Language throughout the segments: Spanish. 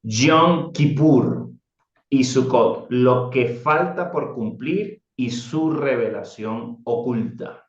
Yom Kippur y Sukkot, lo que falta por cumplir y su revelación oculta.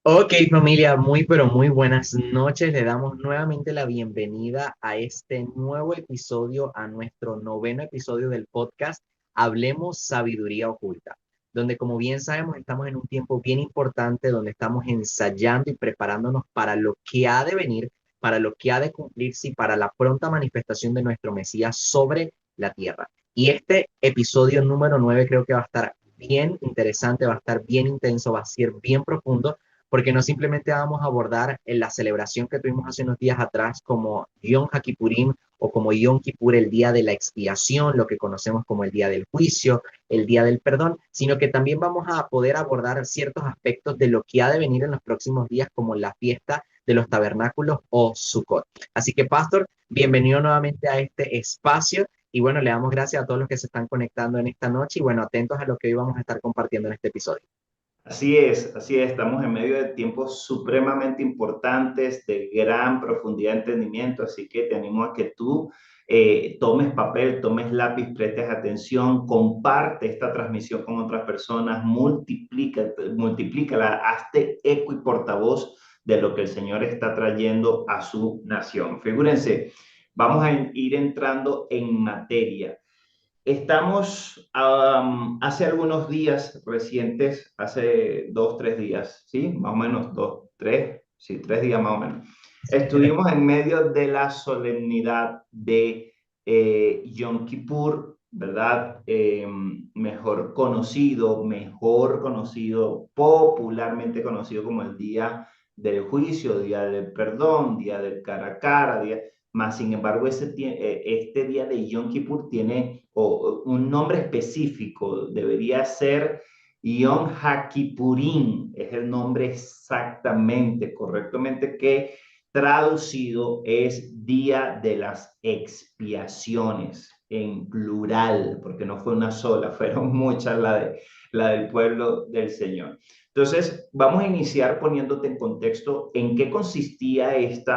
Ok, familia, muy pero muy buenas noches. Le damos nuevamente la bienvenida a este nuevo episodio, a nuestro noveno episodio del podcast Hablemos Sabiduría Oculta, donde como bien sabemos estamos en un tiempo bien importante, donde estamos ensayando y preparándonos para lo que ha de venir, para lo que ha de cumplirse y para la pronta manifestación de nuestro Mesías sobre la tierra. Y este episodio número 9 creo que va a estar bien interesante, va a estar bien intenso, va a ser bien profundo porque no simplemente vamos a abordar en la celebración que tuvimos hace unos días atrás como Yom HaKippurim o como Yom Kippur, el día de la expiación, lo que conocemos como el día del juicio, el día del perdón, sino que también vamos a poder abordar ciertos aspectos de lo que ha de venir en los próximos días, como la fiesta de los tabernáculos o Sukkot. Así que, Pastor, bienvenido nuevamente a este espacio. Y bueno, le damos gracias a todos los que se están conectando en esta noche y bueno, atentos a lo que hoy vamos a estar compartiendo en este episodio. Así es, estamos en medio de tiempos supremamente importantes, de gran profundidad de entendimiento, así que te animo a que tú tomes papel, tomes lápiz, prestes atención, comparte esta transmisión con otras personas, multiplícala, hazte eco y portavoz de lo que el Señor está trayendo a su nación. Figúrense, vamos a ir entrando en materia. Estamos hace algunos días recientes, hace 2, 3 días, ¿sí? Más o menos 2, 3, sí, 3 días más o menos. Estuvimos en medio de la solemnidad de Yom Kippur, ¿verdad? Mejor conocido, popularmente conocido como el día del juicio, día del perdón, día del cara a cara, día. Más sin embargo, este día de Yom Kippur tiene un nombre específico, debería ser Yom HaKippurim, es el nombre exactamente, correctamente, que traducido es Día de las Expiaciones, en plural, porque no fue una sola, fueron muchas la del pueblo del Señor. Entonces, vamos a iniciar poniéndote en contexto en qué consistía este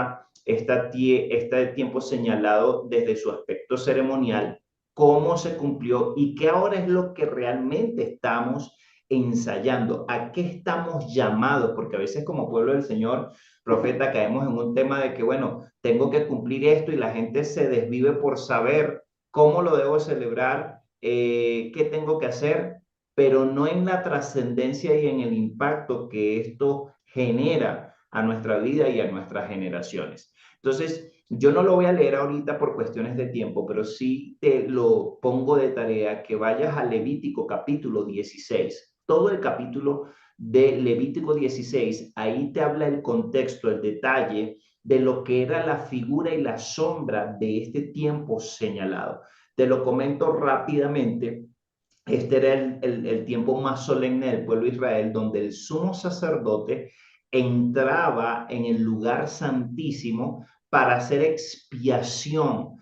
tiempo señalado desde su aspecto ceremonial, cómo se cumplió y qué ahora es lo que realmente estamos ensayando, a qué estamos llamados, porque a veces como pueblo del Señor, profeta, caemos en un tema de que, bueno, tengo que cumplir esto y la gente se desvive por saber cómo lo debo celebrar, qué tengo que hacer, pero no en la trascendencia y en el impacto que esto genera a nuestra vida y a nuestras generaciones. Entonces, yo no lo voy a leer ahorita por cuestiones de tiempo, pero sí te lo pongo de tarea que vayas a Levítico capítulo 16. Todo el capítulo de Levítico 16, ahí te habla el contexto, el detalle de lo que era la figura y la sombra de este tiempo señalado. Te lo comento rápidamente. Este era el tiempo más solemne del pueblo de Israel, donde el sumo sacerdote entraba en el lugar santísimo para hacer expiación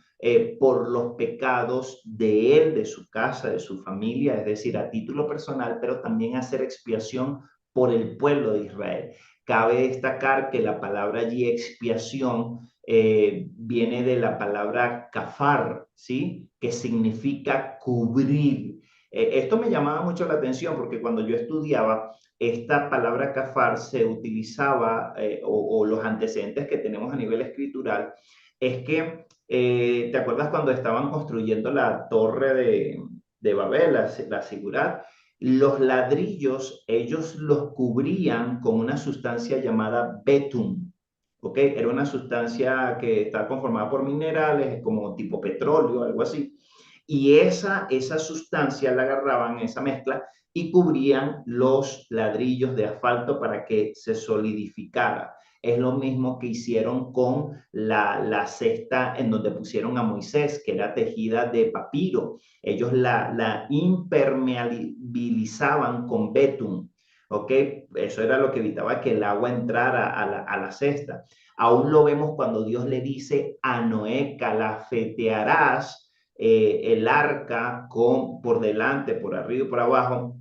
por los pecados de él, de su casa, de su familia, es decir, a título personal, pero también hacer expiación por el pueblo de Israel. Cabe destacar que la palabra allí expiación viene de la palabra kafar, ¿sí? Que significa cubrir. Esto me llamaba mucho la atención porque cuando yo estudiaba, esta palabra kafar se utilizaba, o los antecedentes que tenemos a nivel escritural, es que, ¿te acuerdas cuando estaban construyendo la torre de Babel, la Sigurat? Los ladrillos, ellos los cubrían con una sustancia llamada betum. ¿Ok? Era una sustancia que está conformada por minerales, como tipo petróleo, algo así. Y esa sustancia la agarraban, esa mezcla, y cubrían los ladrillos de asfalto para que se solidificara. Es lo mismo que hicieron con la cesta en donde pusieron a Moisés, que era tejida de papiro. Ellos la impermeabilizaban con betún. ¿Ok? Eso era lo que evitaba que el agua entrara a la cesta. Aún lo vemos cuando Dios le dice a Noé, calafetearás el arca por delante, por arriba y por abajo,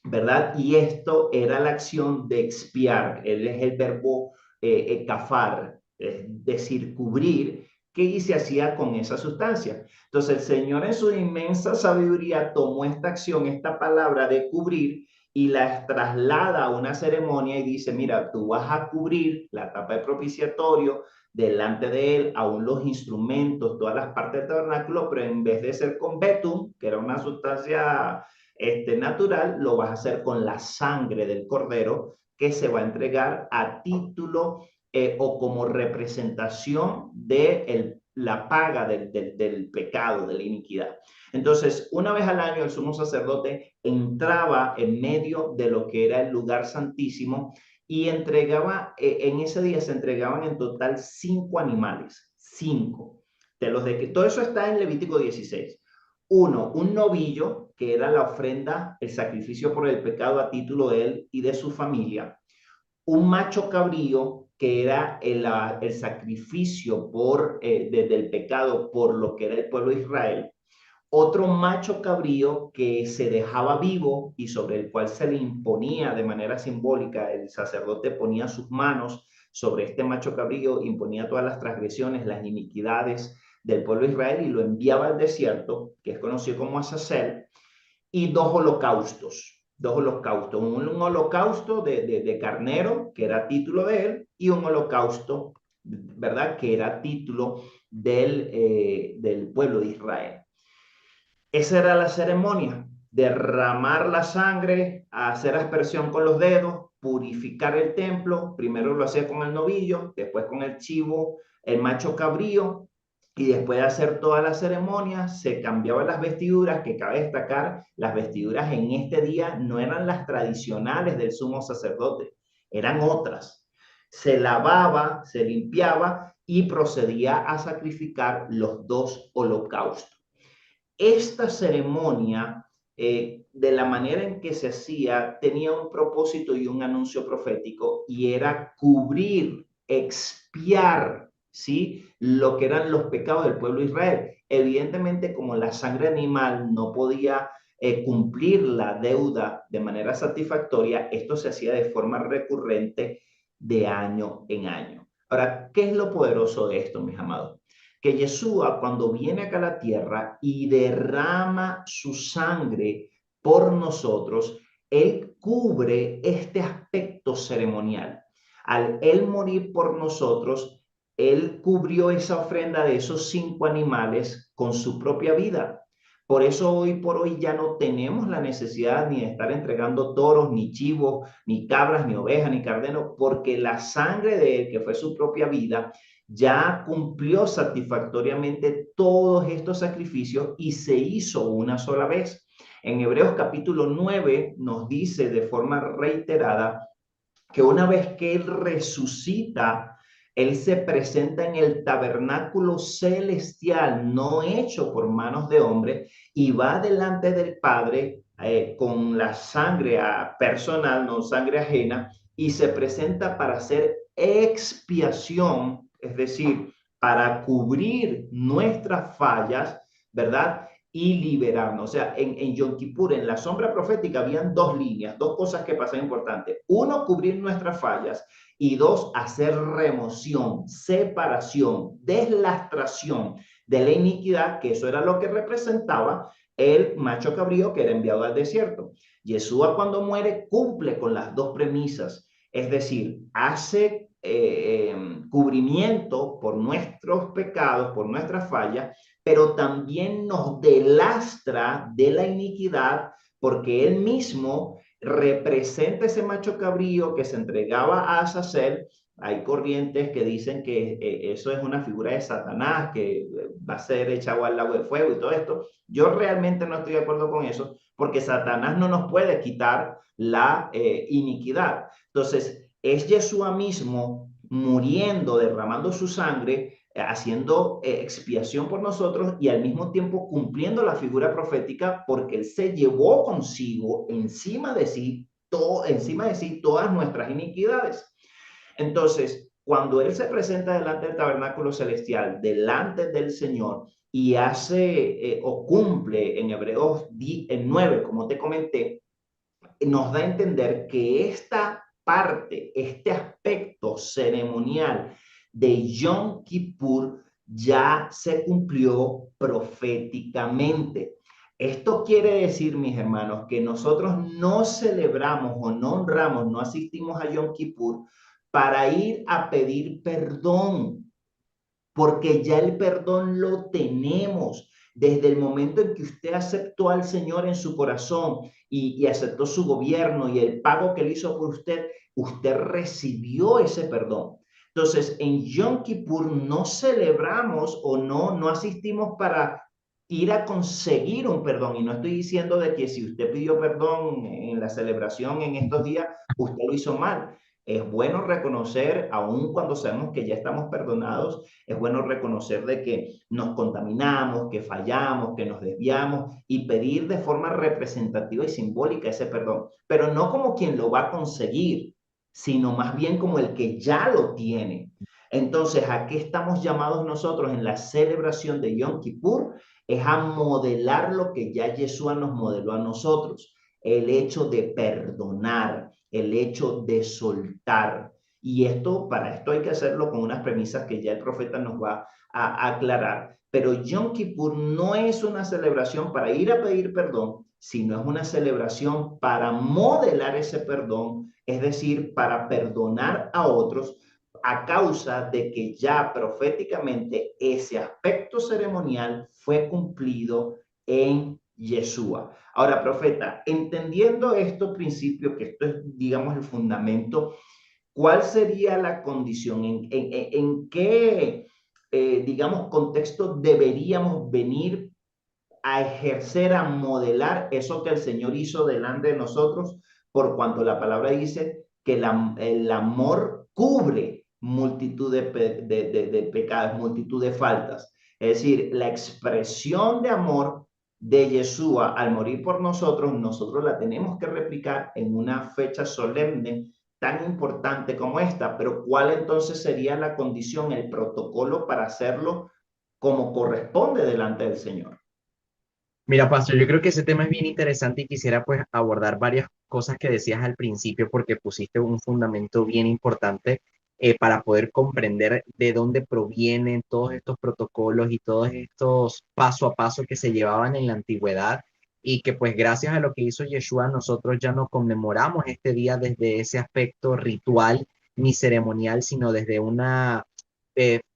¿verdad? Y esto era la acción de expiar, él es el verbo kafar, es decir, cubrir, y se hacía con esa sustancia. Entonces el Señor en su inmensa sabiduría tomó esta acción, esta palabra de cubrir, y la traslada a una ceremonia y dice, mira, tú vas a cubrir la tapa de propiciatorio, delante de él, aún los instrumentos, todas las partes del tabernáculo, pero en vez de ser con betum, que era una sustancia natural, lo vas a hacer con la sangre del cordero que se va a entregar a título o como representación de la paga del pecado, de la iniquidad. Entonces, una vez al año el sumo sacerdote entraba en medio de lo que era el lugar santísimo y entregaba, en ese día se entregaban en total 5 animales, 5. De los de que todo eso está en Levítico 16. Uno, un novillo, que era la ofrenda, el sacrificio por el pecado a título de él y de su familia. Un macho cabrío, que era el sacrificio del pecado por lo que era el pueblo de Israel. Otro macho cabrío que se dejaba vivo y sobre el cual se le imponía de manera simbólica, el sacerdote ponía sus manos sobre este macho cabrío, imponía todas las transgresiones, las iniquidades del pueblo de Israel y lo enviaba al desierto, que es conocido como Azazel, y dos holocaustos, un holocausto de carnero, que era título de él, y un holocausto, ¿verdad?, que era título del pueblo de Israel. Esa era la ceremonia, derramar la sangre, hacer aspersión con los dedos, purificar el templo. Primero lo hacía con el novillo, después con el chivo, el macho cabrío, y después de hacer toda la ceremonia, se cambiaban las vestiduras, que cabe destacar, las vestiduras en este día no eran las tradicionales del sumo sacerdote, eran otras. Se lavaba, se limpiaba y procedía a sacrificar los dos holocaustos. Esta ceremonia, de la manera en que se hacía, tenía un propósito y un anuncio profético, y era cubrir, expiar, ¿sí?, lo que eran los pecados del pueblo de Israel. Evidentemente, como la sangre animal no podía cumplir la deuda de manera satisfactoria, esto se hacía de forma recurrente de año en año. Ahora, ¿qué es lo poderoso de esto, mis amados? Que Yeshua, cuando viene acá a la tierra y derrama su sangre por nosotros, él cubre este aspecto ceremonial. Al él morir por nosotros, él cubrió esa ofrenda de esos 5 animales con su propia vida. Por eso hoy por hoy ya no tenemos la necesidad ni de estar entregando toros, ni chivos, ni cabras, ni ovejas, ni carneros, porque la sangre de él, que fue su propia vida, ya cumplió satisfactoriamente todos estos sacrificios y se hizo una sola vez. En Hebreos capítulo 9 nos dice de forma reiterada que una vez que Él resucita, Él se presenta en el tabernáculo celestial, no hecho por manos de hombre, y va delante del Padre con la sangre personal, no sangre ajena, y se presenta para hacer expiación, es decir, para cubrir nuestras fallas, ¿verdad? Y liberarnos. O sea, en Yom Kippur, en la sombra profética, habían 2 líneas, 2 cosas que pasan importantes. Uno, cubrir nuestras fallas, y 2, hacer remoción, separación, deslastración de la iniquidad, que eso era lo que representaba el macho cabrío que era enviado al desierto. Yeshua, cuando muere, cumple con las 2 premisas, es decir, hace cubrimiento por nuestros pecados, por nuestras fallas, pero también nos delastra de la iniquidad, porque él mismo representa ese macho cabrío que se entregaba a Azazel. Hay corrientes que dicen que eso es una figura de Satanás, que va a ser echado al lago de fuego y todo esto. Yo realmente no estoy de acuerdo con eso, porque Satanás no nos puede quitar la iniquidad. Entonces, es Yeshua mismo muriendo, derramando su sangre, haciendo expiación por nosotros y al mismo tiempo cumpliendo la figura profética, porque él se llevó consigo encima de sí todas nuestras iniquidades. Entonces, cuando él se presenta delante del tabernáculo celestial, delante del Señor, y hace o cumple en Hebreos 9, como te comenté, nos da a entender que esta parte, este aspecto ceremonial de Yom Kippur ya se cumplió proféticamente. Esto quiere decir, mis hermanos, que nosotros no celebramos o no honramos, no asistimos a Yom Kippur para ir a pedir perdón, porque ya el perdón lo tenemos. Desde el momento en que usted aceptó al Señor en su corazón y aceptó su gobierno y el pago que él hizo por usted, usted recibió ese perdón. Entonces, en Yom Kippur no celebramos o no asistimos para ir a conseguir un perdón. Y no estoy diciendo de que si usted pidió perdón en la celebración en estos días, usted lo hizo mal. Es bueno reconocer, aun cuando sabemos que ya estamos perdonados, es bueno reconocer de que nos contaminamos, que fallamos, que nos desviamos y pedir de forma representativa y simbólica ese perdón, pero no como quien lo va a conseguir, sino más bien como el que ya lo tiene. Entonces, ¿a qué estamos llamados nosotros en la celebración de Yom Kippur? Es a modelar lo que ya Yeshua nos modeló a nosotros, el hecho de perdonar, el hecho de soltar. Y esto, para esto hay que hacerlo con unas premisas que ya el profeta nos va a aclarar. Pero Yom Kippur no es una celebración para ir a pedir perdón, sino es una celebración para modelar ese perdón, es decir, para perdonar a otros a causa de que ya proféticamente ese aspecto ceremonial fue cumplido en Yeshua. Ahora, profeta, entendiendo esto principio, que esto es, digamos, el fundamento, ¿cuál sería la condición? ¿En qué, digamos, contexto deberíamos venir a ejercer, a modelar eso que el Señor hizo delante de nosotros? Por cuanto la palabra dice que el amor cubre multitud de pecados, multitud de faltas. Es decir, la expresión de amor de Yeshua al morir por nosotros, nosotros la tenemos que replicar en una fecha solemne tan importante como esta. Pero ¿cuál entonces sería la condición, el protocolo para hacerlo como corresponde delante del Señor? Mira, Pastor, yo creo que ese tema es bien interesante y quisiera pues abordar varias cosas que decías al principio porque pusiste un fundamento bien importante para poder comprender de dónde provienen todos estos protocolos y todos estos paso a paso que se llevaban en la antigüedad y que pues gracias a lo que hizo Yeshua nosotros ya no conmemoramos este día desde ese aspecto ritual ni ceremonial, sino desde una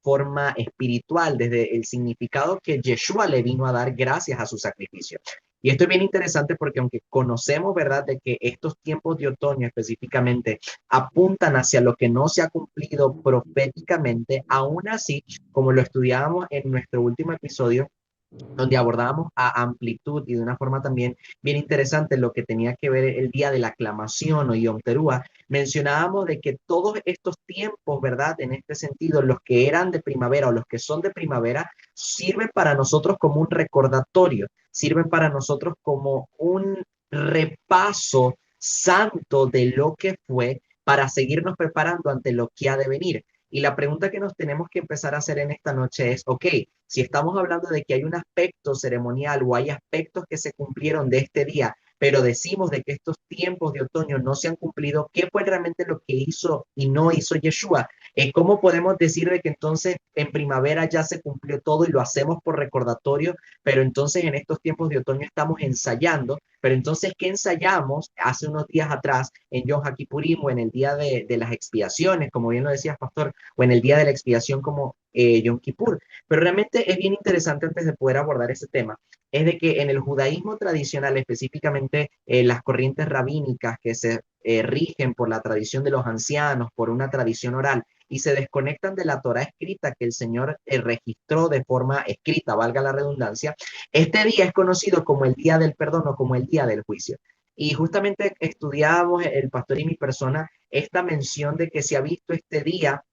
forma espiritual, desde el significado que Yeshua le vino a dar gracias a su sacrificio. Y esto es bien interesante porque aunque conocemos, ¿verdad?, de que estos tiempos de otoño específicamente apuntan hacia lo que no se ha cumplido proféticamente, aún así, como lo estudiábamos en nuestro último episodio, donde abordábamos a amplitud y de una forma también bien interesante lo que tenía que ver el día de la aclamación o Yom Teruah, mencionábamos de que todos estos tiempos, ¿verdad? En este sentido, los que eran de primavera o los que son de primavera, sirven para nosotros como un recordatorio, sirven para nosotros como un repaso santo de lo que fue para seguirnos preparando ante lo que ha de venir. Y la pregunta que nos tenemos que empezar a hacer en esta noche es, ok, si estamos hablando de que hay un aspecto ceremonial o hay aspectos que se cumplieron de este día, pero decimos de que estos tiempos de otoño no se han cumplido, ¿qué fue realmente lo que hizo y no hizo Yeshua? ¿Cómo podemos decir de que entonces en primavera ya se cumplió todo y lo hacemos por recordatorio, pero entonces en estos tiempos de otoño estamos ensayando? Pero entonces, ¿qué ensayamos hace unos días atrás en Yom HaKippurim o en el día de las expiaciones, como bien lo decías, pastor, o en el día de la expiación como Yom Kippur? Pero realmente es bien interesante antes de poder abordar ese tema, es de que en el judaísmo tradicional, específicamente las corrientes rabínicas que se rigen por la tradición de los ancianos, por una tradición oral, y se desconectan de la Torah escrita que el Señor registró de forma escrita, valga la redundancia, este día es conocido como el día del perdón o como el día del juicio. Y justamente estudiábamos el pastor y mi persona esta mención de que se ha visto este día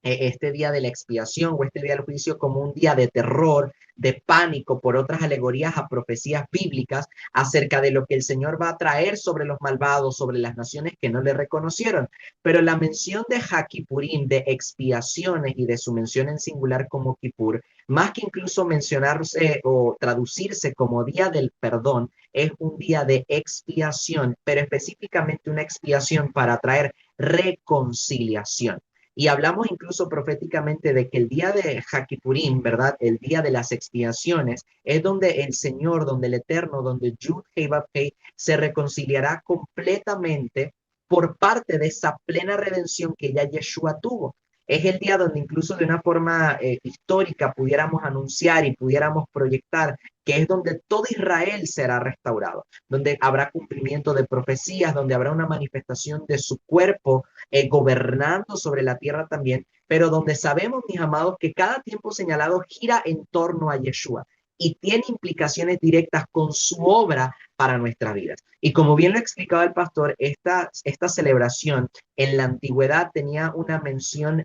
de la expiación o este día del juicio como un día de terror, de pánico por otras alegorías a profecías bíblicas acerca de lo que el Señor va a traer sobre los malvados, sobre las naciones que no le reconocieron. Pero la mención de Hakipurim, de expiaciones y de su mención en singular como Kippur, más que incluso mencionarse o traducirse como día del perdón, es un día de expiación, pero específicamente una expiación para traer reconciliación. Y hablamos incluso proféticamente de que el día de Hakipurim, ¿verdad? El día de las expiaciones, es donde el Señor, donde el Eterno, donde Yud Hei Vav Hei se reconciliará completamente por parte de esa plena redención que ya Yeshua tuvo. Es el día donde incluso de una forma histórica pudiéramos anunciar y pudiéramos proyectar que es donde todo Israel será restaurado, donde habrá cumplimiento de profecías, donde habrá una manifestación de su cuerpo gobernando sobre la tierra también, pero donde sabemos, mis amados, que cada tiempo señalado gira en torno a Yeshua y tiene implicaciones directas con su obra para nuestras vidas. Y como bien lo explicaba el pastor, esta celebración en la antigüedad tenía una mención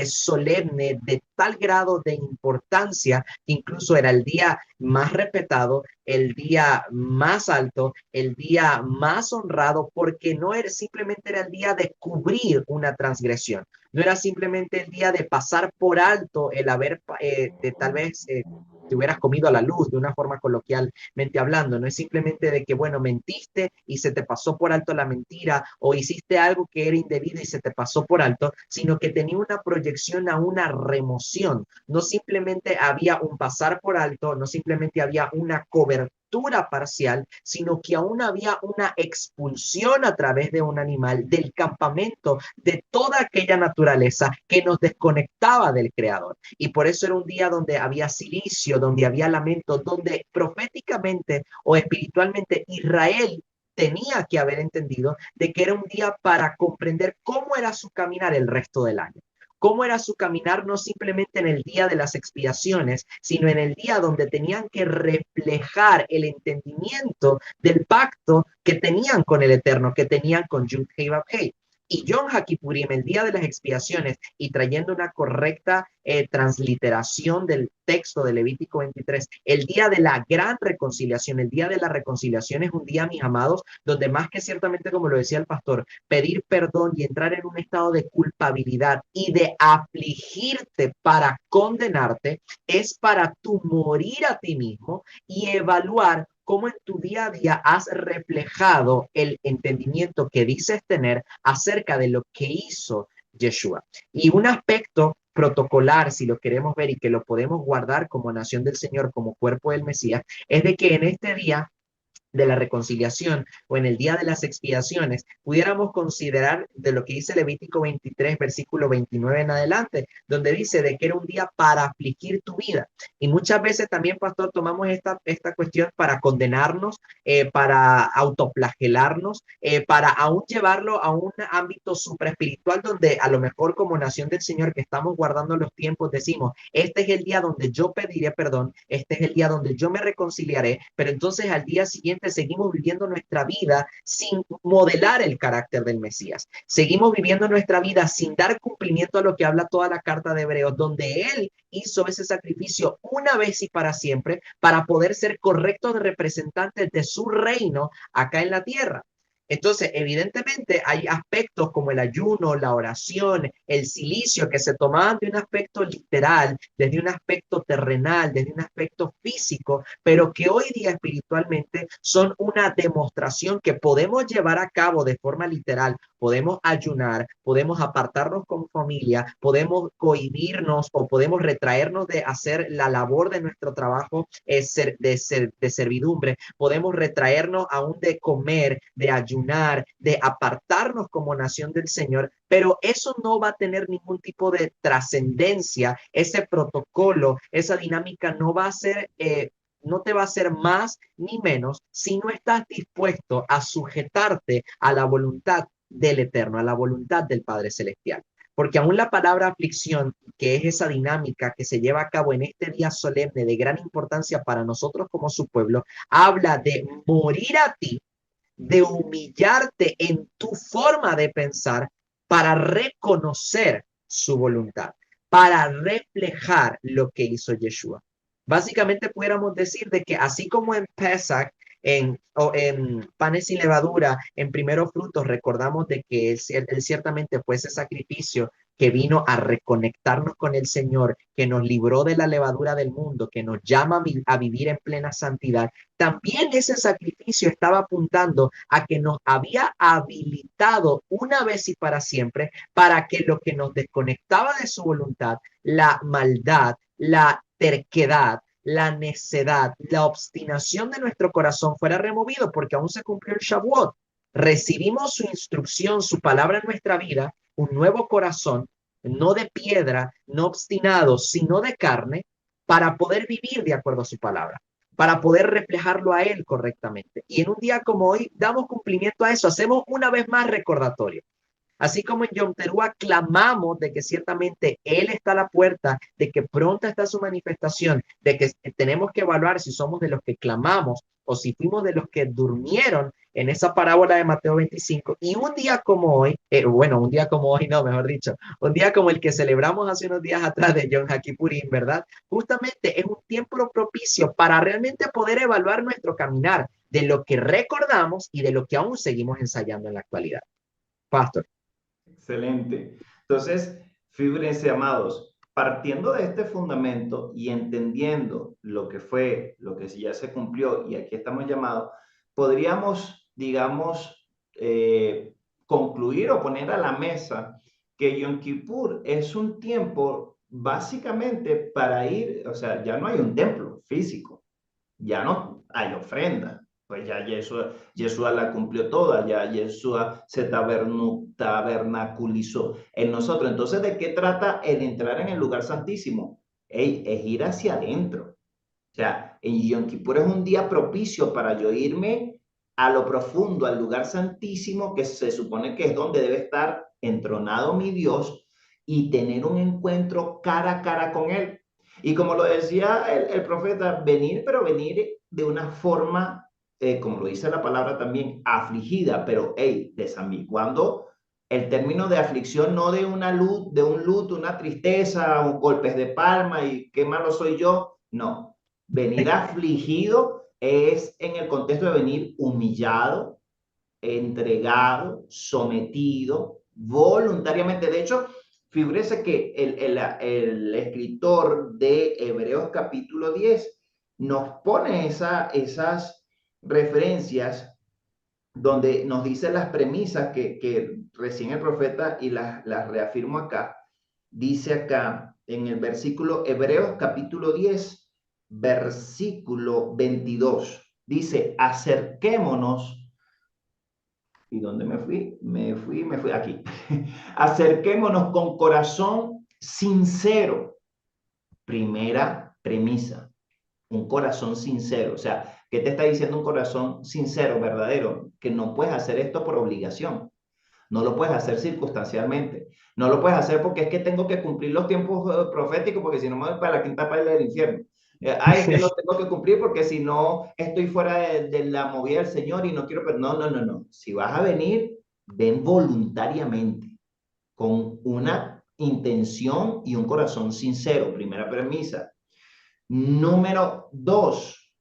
solemne de tal grado de importancia que incluso era el día más respetado, el día más alto, el día más honrado, porque no era simplemente era el día de cubrir una transgresión, no era simplemente el día de pasar por alto el haber de tal vez te hubieras comido a la luz de una forma coloquialmente hablando, no es simplemente de que, bueno, mentiste y se te pasó por alto la mentira o hiciste algo que era indebido y se te pasó por alto, sino que tenía una proyección a una remoción, no simplemente había un pasar por alto, no simplemente había una cobertura parcial, sino que aún había una expulsión a través de un animal del campamento de toda aquella naturaleza que nos desconectaba del Creador. Y por eso era un día donde había silicio, donde había lamento, donde proféticamente o espiritualmente Israel tenía que haber entendido de que era un día para comprender cómo era su caminar el resto del año. Cómo era su caminar no simplemente en el día de las expiaciones, sino en el día donde tenían que reflejar el entendimiento del pacto que tenían con el Eterno, que tenían con Yud Hei Vav Hei. Y Yom HaKippurim, el día de las expiaciones, y trayendo una correcta transliteración del texto de Levítico 23, el día de la gran reconciliación, el día de la reconciliación es un día, mis amados, donde más que ciertamente, como lo decía el pastor, pedir perdón y entrar en un estado de culpabilidad y de afligirte para condenarte, es para tú morir a ti mismo y evaluar cómo en tu día a día has reflejado el entendimiento que dices tener acerca de lo que hizo Yeshua. Y un aspecto protocolar, si lo queremos ver y que lo podemos guardar como nación del Señor, como cuerpo del Mesías, es de que en este día de la reconciliación o en el día de las expiaciones, pudiéramos considerar de lo que dice Levítico 23, versículo 29 en adelante, donde dice de que era un día para afligir tu vida. Y muchas veces también, pastor, tomamos esta cuestión para condenarnos, para autoflagelarnos, para aún llevarlo a un ámbito supraespiritual donde a lo mejor como nación del Señor que estamos guardando los tiempos, decimos, este es el día donde yo pediré perdón, este es el día donde yo me reconciliaré, pero entonces al día siguiente seguimos viviendo nuestra vida sin modelar el carácter del Mesías. Seguimos viviendo nuestra vida sin dar cumplimiento a lo que habla toda la carta de Hebreos, donde Él hizo ese sacrificio una vez y para siempre para poder ser correctos representantes de su reino acá en la tierra. Entonces, evidentemente, hay aspectos como el ayuno, la oración, el silicio, que se tomaban de un aspecto literal, desde un aspecto terrenal, desde un aspecto físico, pero que hoy día espiritualmente son una demostración que podemos llevar a cabo de forma literal. Podemos ayunar, podemos apartarnos con familia, podemos cohibirnos o podemos retraernos de hacer la labor de nuestro trabajo de servidumbre, podemos retraernos aún de comer, de ayunar, de apartarnos como nación del Señor, pero eso no va a tener ningún tipo de trascendencia, ese protocolo, esa dinámica no va a ser no te va a hacer más ni menos si no estás dispuesto a sujetarte a la voluntad del Eterno, a la voluntad del Padre Celestial. Porque aún la palabra aflicción, que es esa dinámica que se lleva a cabo en este día solemne de gran importancia para nosotros como su pueblo, habla de morir a ti, de humillarte en tu forma de pensar para reconocer su voluntad, para reflejar lo que hizo Yeshua. Básicamente pudiéramos decir de que así como en Pesach, en panes sin levadura, en primeros frutos, recordamos de que él ciertamente fue ese sacrificio que vino a reconectarnos con el Señor, que nos libró de la levadura del mundo, que nos llama a vivir en plena santidad, también ese sacrificio estaba apuntando a que nos había habilitado una vez y para siempre para que lo que nos desconectaba de su voluntad, la maldad, la terquedad, la necedad, la obstinación de nuestro corazón fuera removido, porque aún se cumplió el Shavuot. Recibimos su instrucción, su palabra en nuestra vida, un nuevo corazón, no de piedra, no obstinado, sino de carne, para poder vivir de acuerdo a su palabra, para poder reflejarlo a Él correctamente. Y en un día como hoy damos cumplimiento a eso, hacemos una vez más recordatorio. Así como en Yom Teruah clamamos de que ciertamente Él está a la puerta, de que pronta está su manifestación, de que tenemos que evaluar si somos de los que clamamos o si fuimos de los que durmieron en esa parábola de Mateo 25. Y un día como hoy, bueno, un día como hoy no, mejor dicho, un día como el que celebramos hace unos días atrás de Yom Kippurim, ¿verdad? Justamente es un tiempo propicio para realmente poder evaluar nuestro caminar de lo que recordamos y de lo que aún seguimos ensayando en la actualidad. Pastor. Excelente. Entonces, fíjense, amados, partiendo de este fundamento y entendiendo lo que fue, lo que ya se cumplió y aquí estamos llamados, podríamos, digamos, concluir o poner a la mesa que Yom Kippur es un tiempo básicamente para ir, o sea, ya no hay un templo físico, ya no hay ofrenda, pues ya Yeshua la cumplió toda, ya Yeshua se tabernaculizó en nosotros. Entonces, ¿de qué trata el entrar en el lugar santísimo? Ey, es ir hacia adentro. O sea, en Yom Kippur es un día propicio para yo irme a lo profundo, al lugar santísimo, que se supone que es donde debe estar entronado mi Dios y tener un encuentro cara a cara con Él. Y como lo decía el profeta, venir, pero venir de una forma, como lo dice la palabra también, afligida, pero hey, desambiguando el término de aflicción, no de una luz, de un luto, una tristeza, un golpes de palma y qué malo soy yo. No, venir afligido es en el contexto de venir humillado, entregado, sometido, voluntariamente. De hecho, figúrese que el escritor de Hebreos capítulo 10 nos pone esas referencias donde nos dice las premisas que recién el profeta y las reafirmo acá. Dice acá en el versículo Hebreos capítulo 10, versículo 22. Dice, acerquémonos. ¿Y dónde me fui? Me fui aquí. Acerquémonos con corazón sincero. Primera premisa, un corazón sincero. O sea, ¿qué te está diciendo un corazón sincero, verdadero? Que no puedes hacer esto por obligación. No lo puedes hacer circunstancialmente. No lo puedes hacer porque es que tengo que cumplir los tiempos proféticos, porque si no me voy para la quinta paila del infierno. Ay, es que lo tengo que cumplir porque si no estoy fuera de la movida del Señor y no quiero. No, no, no, no. Si vas a venir, ven voluntariamente, con una intención y un corazón sincero. Primera premisa. Número dos,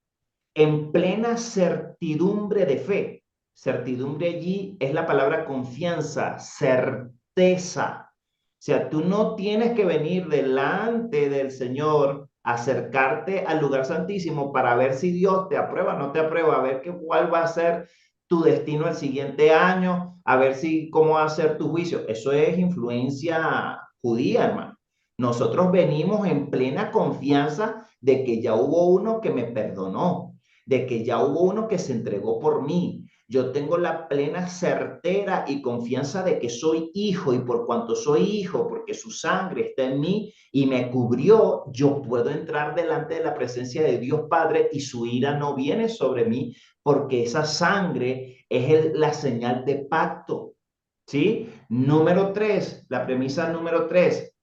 en plena certidumbre de fe. Certidumbre allí es la palabra confianza, certeza. O sea, tú no tienes que venir delante del Señor, acercarte al lugar santísimo para ver si Dios te aprueba o no te aprueba, a ver cuál va a ser tu destino el siguiente año, a ver si cómo va a ser tu juicio. Eso es influencia judía, hermano. Nosotros venimos en plena confianza de que ya hubo uno que me perdonó, de que ya hubo uno que se entregó por mí. Yo tengo la plena certera y confianza de que soy hijo y por cuanto soy hijo, porque su sangre está en mí y me cubrió, yo puedo entrar delante de la presencia de Dios Padre y su ira no viene sobre mí porque esa sangre es la señal de pacto. ¿Sí? Número tres, la premisa número tres,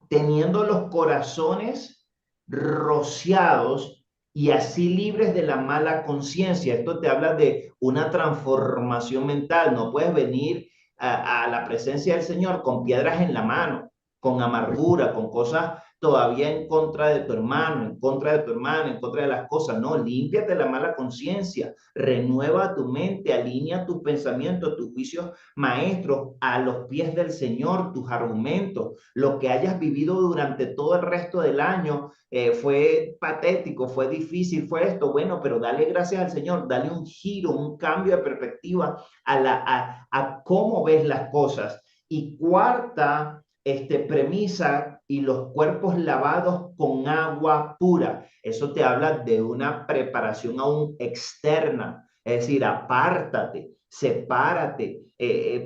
teniendo los corazones rociados y así libres de la mala conciencia. Esto te habla de una transformación mental. No puedes venir a la presencia del Señor con piedras en la mano, con amargura, con cosas todavía en contra de tu hermano, en contra de tu hermana, en contra de las cosas. No, límpiate la mala conciencia, renueva tu mente, alinea tus pensamientos, tus juicios maestros a los pies del Señor, tus argumentos, lo que hayas vivido durante todo el resto del año. Fue patético, fue difícil, fue esto, bueno, pero dale gracias al Señor, dale un giro, un cambio de perspectiva a cómo ves las cosas. Y cuarta premisa, y los cuerpos lavados con agua pura. Eso te habla de una preparación aún externa, es decir, apártate, sepárate,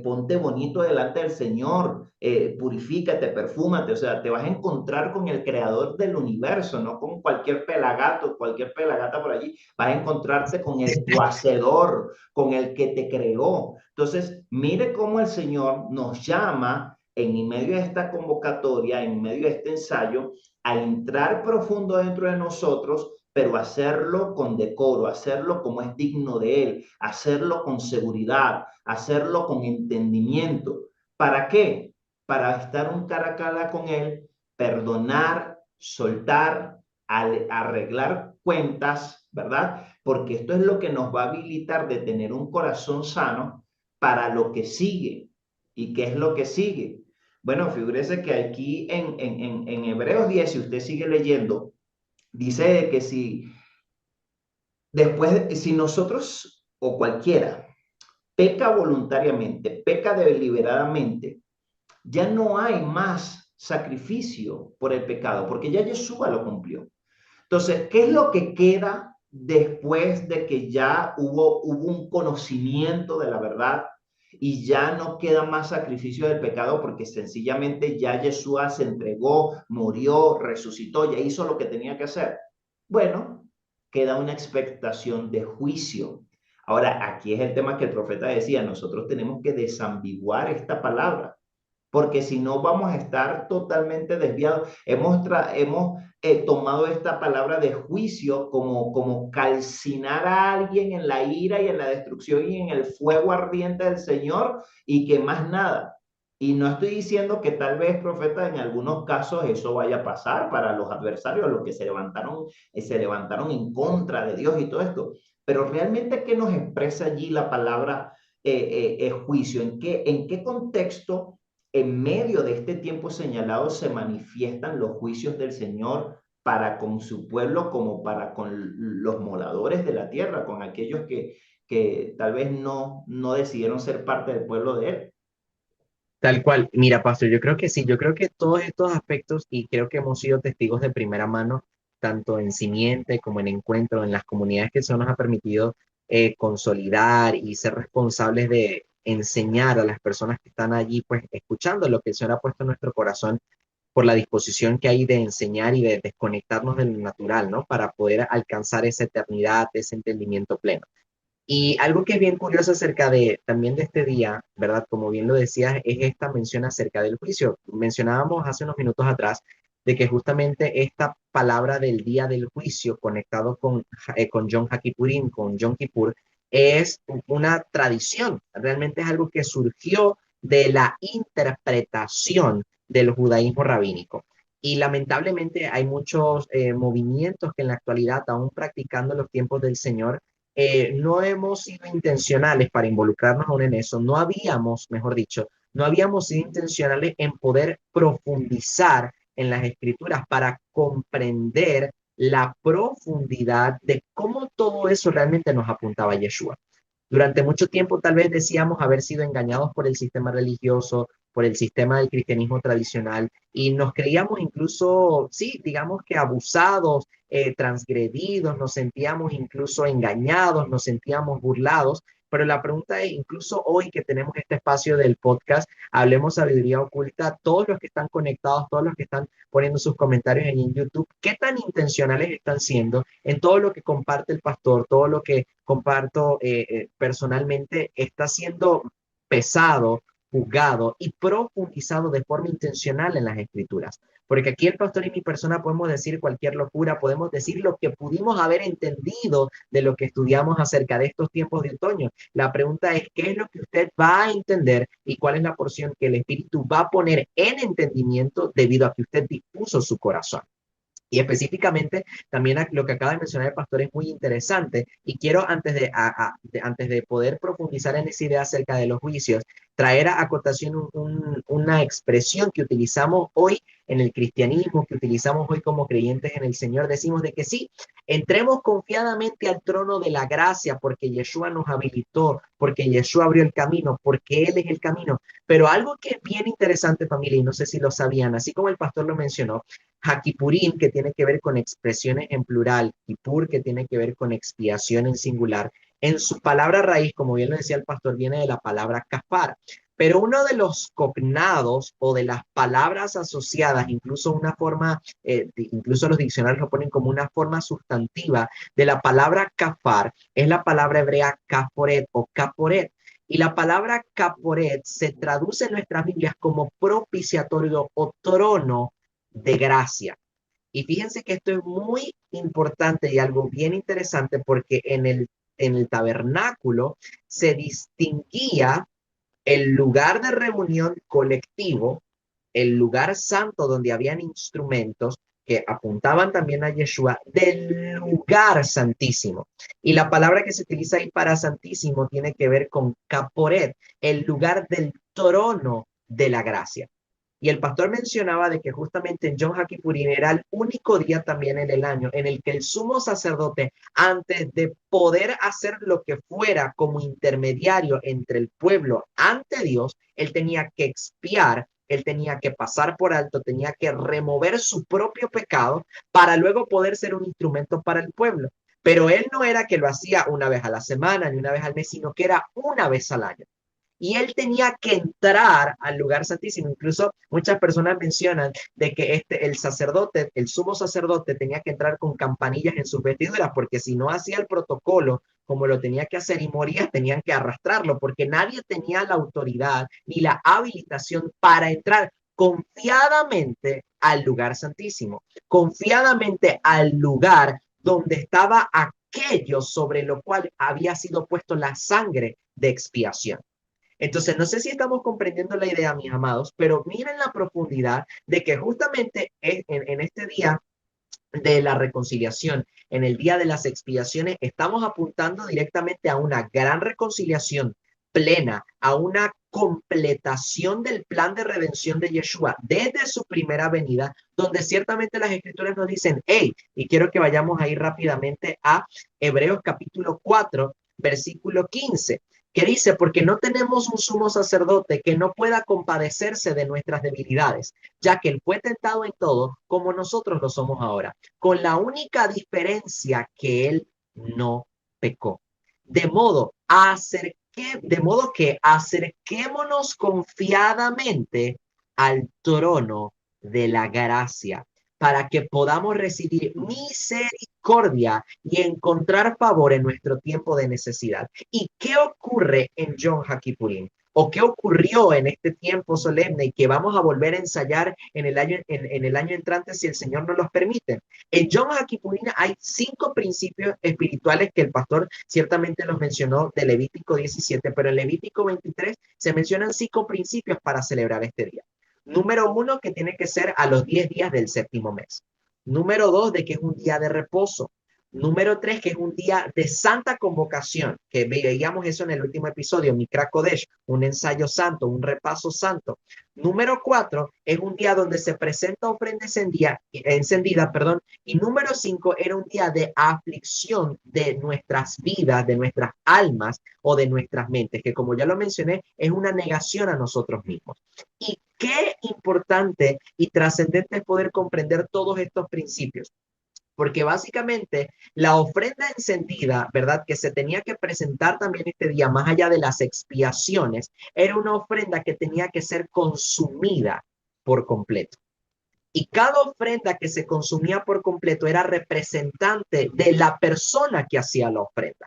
ponte bonito delante del Señor, purifícate, perfúmate, o sea, te vas a encontrar con el creador del universo, no con cualquier pelagato, cualquier pelagata por allí, vas a encontrarte con el tu hacedor, con el que te creó. Entonces, mire cómo el Señor nos llama en medio de esta convocatoria, en medio de este ensayo, a entrar profundo dentro de nosotros, pero hacerlo con decoro, hacerlo como es digno de Él, hacerlo con seguridad, hacerlo con entendimiento. ¿Para qué? Para estar un cara a cara con Él, perdonar, soltar, arreglar cuentas, ¿verdad? Porque esto es lo que nos va a habilitar de tener un corazón sano para lo que sigue. ¿Y qué es lo que sigue? Bueno, figúrese que aquí en Hebreos 10, si usted sigue leyendo, dice que si nosotros o cualquiera peca voluntariamente, peca deliberadamente, ya no hay más sacrificio por el pecado, porque ya Yeshua lo cumplió. Entonces, ¿qué es lo que queda después de que ya hubo un conocimiento de la verdad y ya no queda más sacrificio del pecado porque sencillamente ya Yeshua se entregó, murió, resucitó, ya hizo lo que tenía que hacer? Bueno, queda una expectación de juicio. Ahora, aquí es el tema que el profeta decía, nosotros tenemos que desambiguar esta palabra, porque si no vamos a estar totalmente desviados. Hemos tomado esta palabra de juicio como calcinar a alguien en la ira y en la destrucción y en el fuego ardiente del Señor, y que más nada. Y no estoy diciendo que tal vez, profeta, en algunos casos eso vaya a pasar para los adversarios, los que se levantaron en contra de Dios y todo esto. Pero realmente, ¿qué nos expresa allí la palabra juicio? ¿En qué contexto en medio de este tiempo señalado se manifiestan los juicios del Señor para con su pueblo, como para con los moradores de la tierra, con aquellos que tal vez no decidieron ser parte del pueblo de Él? Tal cual. Mira, Pastor, yo creo que sí, yo creo que todos estos aspectos, y creo que hemos sido testigos de primera mano, tanto en Simiente como en Encuentro, en las comunidades que eso nos ha permitido consolidar y ser responsables de enseñar a las personas que están allí, pues escuchando lo que el Señor ha puesto en nuestro corazón por la disposición que hay de enseñar y de desconectarnos del natural, ¿no? Para poder alcanzar esa eternidad, ese entendimiento pleno. Y algo que es bien curioso acerca de también de este día, ¿verdad? Como bien lo decías, es esta mención acerca del juicio. Mencionábamos hace unos minutos atrás de que justamente esta palabra del día del juicio conectado con Yom HaKippurim, con Yom Kippur, es una tradición. Realmente es algo que surgió de la interpretación del judaísmo rabínico. Y lamentablemente hay muchos movimientos que en la actualidad, aún practicando los tiempos del Señor, no hemos sido intencionales para involucrarnos aún en eso, no habíamos, mejor dicho, no habíamos sido intencionales en poder profundizar en las escrituras para comprender la profundidad de cómo todo eso realmente nos apuntaba a Yeshua. Durante mucho tiempo tal vez decíamos haber sido engañados por el sistema religioso, por el sistema del cristianismo tradicional, y nos creíamos incluso, sí, digamos que abusados, transgredidos, nos sentíamos incluso engañados, nos sentíamos burlados. Pero la pregunta es, incluso hoy que tenemos este espacio del podcast, Hablemos Sabiduría Oculta, todos los que están conectados, todos los que están poniendo sus comentarios en YouTube, ¿qué tan intencionales están siendo en todo lo que comparte el pastor, todo lo que comparto personalmente, está siendo pesado, juzgado y profundizado de forma intencional en las escrituras? porque aquí el pastor y mi persona podemos decir cualquier locura, podemos decir lo que pudimos haber entendido de lo que estudiamos acerca de estos tiempos de otoño. La pregunta es, ¿qué es lo que usted va a entender y cuál es la porción que el Espíritu va a poner en entendimiento debido a que usted dispuso su corazón? Y específicamente, también lo que acaba de mencionar el pastor es muy interesante y quiero, antes de poder profundizar en esa idea acerca de los juicios, traer a acotación una expresión que utilizamos hoy en el cristianismo, que utilizamos hoy como creyentes en el Señor. Decimos de que sí, entremos confiadamente al trono de la gracia porque Yeshua nos habilitó, porque Yeshua abrió el camino, porque Él es el camino. Pero algo que es bien interesante, familia, y no sé si lo sabían, así como el pastor lo mencionó, Hakipurim, que tiene que ver con expresiones en plural, Kippur, que tiene que ver con expiación en singular. En su palabra raíz, como bien lo decía el pastor, viene de la palabra kafar. Pero uno de los cognados o de las palabras asociadas, incluso una forma, incluso los diccionarios lo ponen como una forma sustantiva de la palabra kafar, es la palabra hebrea kaporet o kaporet. Y la palabra kaporet se traduce en nuestras Biblias como propiciatorio o trono de gracia. Y fíjense que esto es muy importante y algo bien interesante porque en el tabernáculo se distinguía el lugar de reunión colectivo, el lugar santo donde habían instrumentos que apuntaban también a Yeshua, del lugar santísimo. Y la palabra que se utiliza ahí para santísimo tiene que ver con caporet, el lugar del trono de la gracia. Y el pastor mencionaba de que justamente en Yom HaKippurim era el único día también en el año en el que el sumo sacerdote, antes de poder hacer lo que fuera como intermediario entre el pueblo ante Dios, él tenía que expiar, él tenía que pasar por alto, tenía que remover su propio pecado para luego poder ser un instrumento para el pueblo. Pero él no era que lo hacía una vez a la semana ni una vez al mes, sino que era una vez al año y él tenía que entrar al lugar santísimo. Incluso muchas personas mencionan de que el sacerdote, el sumo sacerdote, tenía que entrar con campanillas en sus vestiduras, porque si no hacía el protocolo como lo tenía que hacer y moría, tenían que arrastrarlo, porque nadie tenía la autoridad ni la habilitación para entrar confiadamente al lugar santísimo, confiadamente al lugar donde estaba aquello sobre lo cual había sido puesto la sangre de expiación. Entonces, no sé si estamos comprendiendo la idea, mis amados, pero miren la profundidad de que justamente en este día de la reconciliación, en el día de las expiaciones, estamos apuntando directamente a una gran reconciliación plena, a una completación del plan de redención de Yeshua desde su primera venida, donde ciertamente las escrituras nos dicen, hey, y quiero que vayamos ahí rápidamente a Hebreos capítulo 4, versículo 15, que dice, porque no tenemos un sumo sacerdote que no pueda compadecerse de nuestras debilidades, ya que él fue tentado en todo como nosotros lo somos ahora, con la única diferencia que él no pecó. De modo que acerquémonos confiadamente al trono de la gracia para que podamos recibir misericordia y encontrar favor en nuestro tiempo de necesidad. ¿Y qué ocurre en Yom HaKippurim? ¿O qué ocurrió en este tiempo solemne y que vamos a volver a ensayar en el año entrante si el Señor nos los permite? En Yom HaKippurim hay 5 principios espirituales que el pastor ciertamente los mencionó de Levítico 17, pero en Levítico 23 se mencionan 5 principios para celebrar este día. Número 1, que tiene que ser a los 10 días del séptimo mes. Número 2, de que es un día de reposo. Número 3, que es un día de santa convocación, que veíamos eso en el último episodio, Mikra Kodesh, un ensayo santo, un repaso santo. Número 4, es un día donde se presenta ofrenda encendida, perdón. Y número 5, era un día de aflicción de nuestras vidas, de nuestras almas o de nuestras mentes, que como ya lo mencioné, es una negación a nosotros mismos. Y qué importante y trascendente es poder comprender todos estos principios. Porque básicamente la ofrenda encendida, ¿verdad? Que se tenía que presentar también este día, más allá de las expiaciones, era una ofrenda que tenía que ser consumida por completo. Y cada ofrenda que se consumía por completo era representante de la persona que hacía la ofrenda.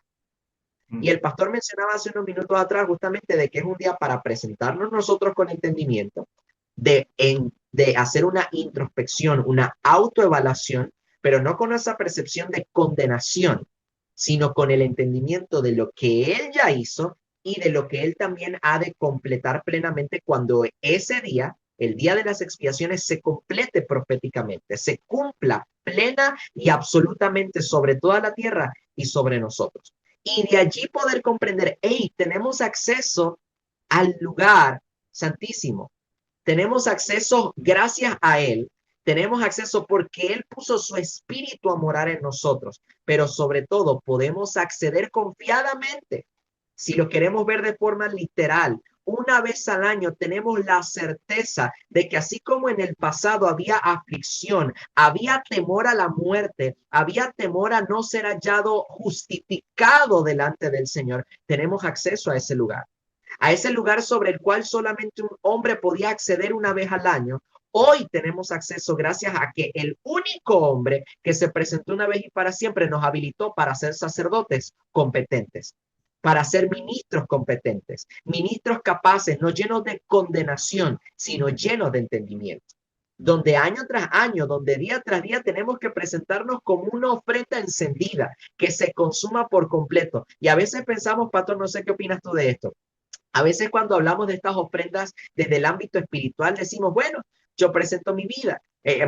Y el pastor mencionaba hace unos minutos atrás justamente de que es un día para presentarnos nosotros con entendimiento, de hacer una introspección, una autoevaluación, pero no con esa percepción de condenación, sino con el entendimiento de lo que Él ya hizo y de lo que Él también ha de completar plenamente cuando ese día, el día de las expiaciones, se complete proféticamente, se cumpla plena y absolutamente sobre toda la tierra y sobre nosotros. Y de allí poder comprender, hey, tenemos acceso al lugar santísimo. Tenemos acceso gracias a Él. Tenemos acceso porque Él puso su espíritu a morar en nosotros, pero sobre todo podemos acceder confiadamente. Si lo queremos ver de forma literal, una vez al año tenemos la certeza de que así como en el pasado había aflicción, había temor a la muerte, había temor a no ser hallado justificado delante del Señor, tenemos acceso a ese lugar, a ese lugar sobre el cual solamente un hombre podía acceder una vez al año. Hoy tenemos acceso gracias a que el único hombre que se presentó una vez y para siempre nos habilitó para ser sacerdotes competentes, para ser ministros competentes, ministros capaces, no llenos de condenación, sino llenos de entendimiento. Donde año tras año, donde día tras día tenemos que presentarnos como una ofrenda encendida que se consuma por completo. Y a veces pensamos, Pastor, no sé qué opinas tú de esto. A veces cuando hablamos de estas ofrendas desde el ámbito espiritual decimos, bueno, yo presento mi vida.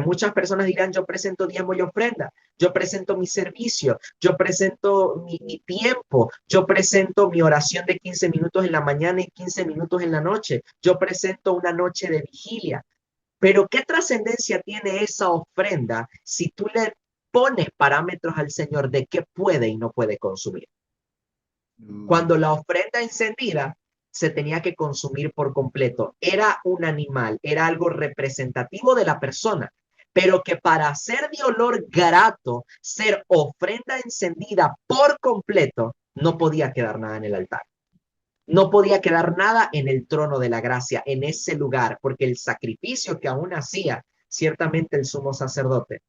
Muchas personas dirán, yo presento diezmo y ofrenda, yo presento mi servicio, yo presento mi tiempo, yo presento mi oración de 15 minutos en la mañana y 15 minutos en la noche, yo presento una noche de vigilia. Pero ¿qué trascendencia tiene esa ofrenda si tú le pones parámetros al Señor de qué puede y no puede consumir? Mm. Cuando la ofrenda encendida se tenía que consumir por completo, era un animal, era algo representativo de la persona, pero que para ser de olor grato, ser ofrenda encendida por completo, no podía quedar nada en el altar. No podía quedar nada en el trono de la gracia, en ese lugar, porque el sacrificio que aún hacía ciertamente el sumo sacerdote,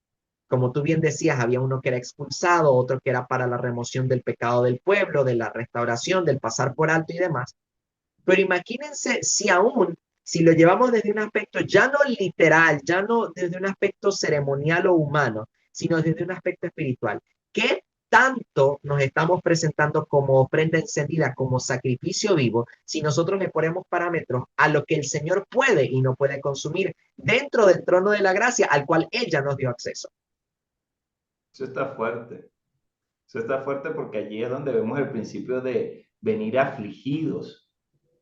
como tú bien decías, había uno que era expulsado, otro que era para la remoción del pecado del pueblo, de la restauración, del pasar por alto y demás. Pero imagínense si aún, si lo llevamos desde un aspecto ya no literal, ya no desde un aspecto ceremonial o humano, sino desde un aspecto espiritual, ¿qué tanto nos estamos presentando como ofrenda encendida, como sacrificio vivo, si nosotros le ponemos parámetros a lo que el Señor puede y no puede consumir dentro del trono de la gracia al cual Él ya nos dio acceso? Eso está fuerte. Eso está fuerte porque allí es donde vemos el principio de venir afligidos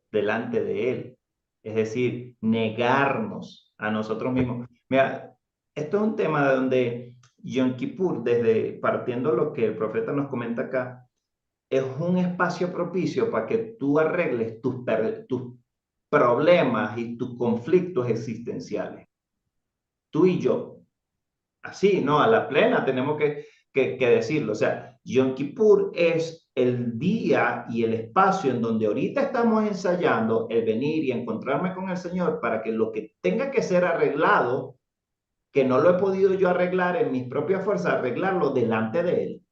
delante de Él. Es decir, negarnos a nosotros mismos. Mira, esto es un tema donde Yom Kippur, desde partiendo lo que el profeta nos comenta acá, es un espacio propicio para que tú arregles tus problemas y tus conflictos existenciales. Tú y yo, así, ¿no? A la plena tenemos que decirlo. O sea, Yom Kippur es el día y el espacio en donde ahorita estamos ensayando el venir y encontrarme con el Señor para que lo que tenga que ser arreglado, que no lo he podido yo arreglar en mis propias fuerzas, arreglarlo delante de Él.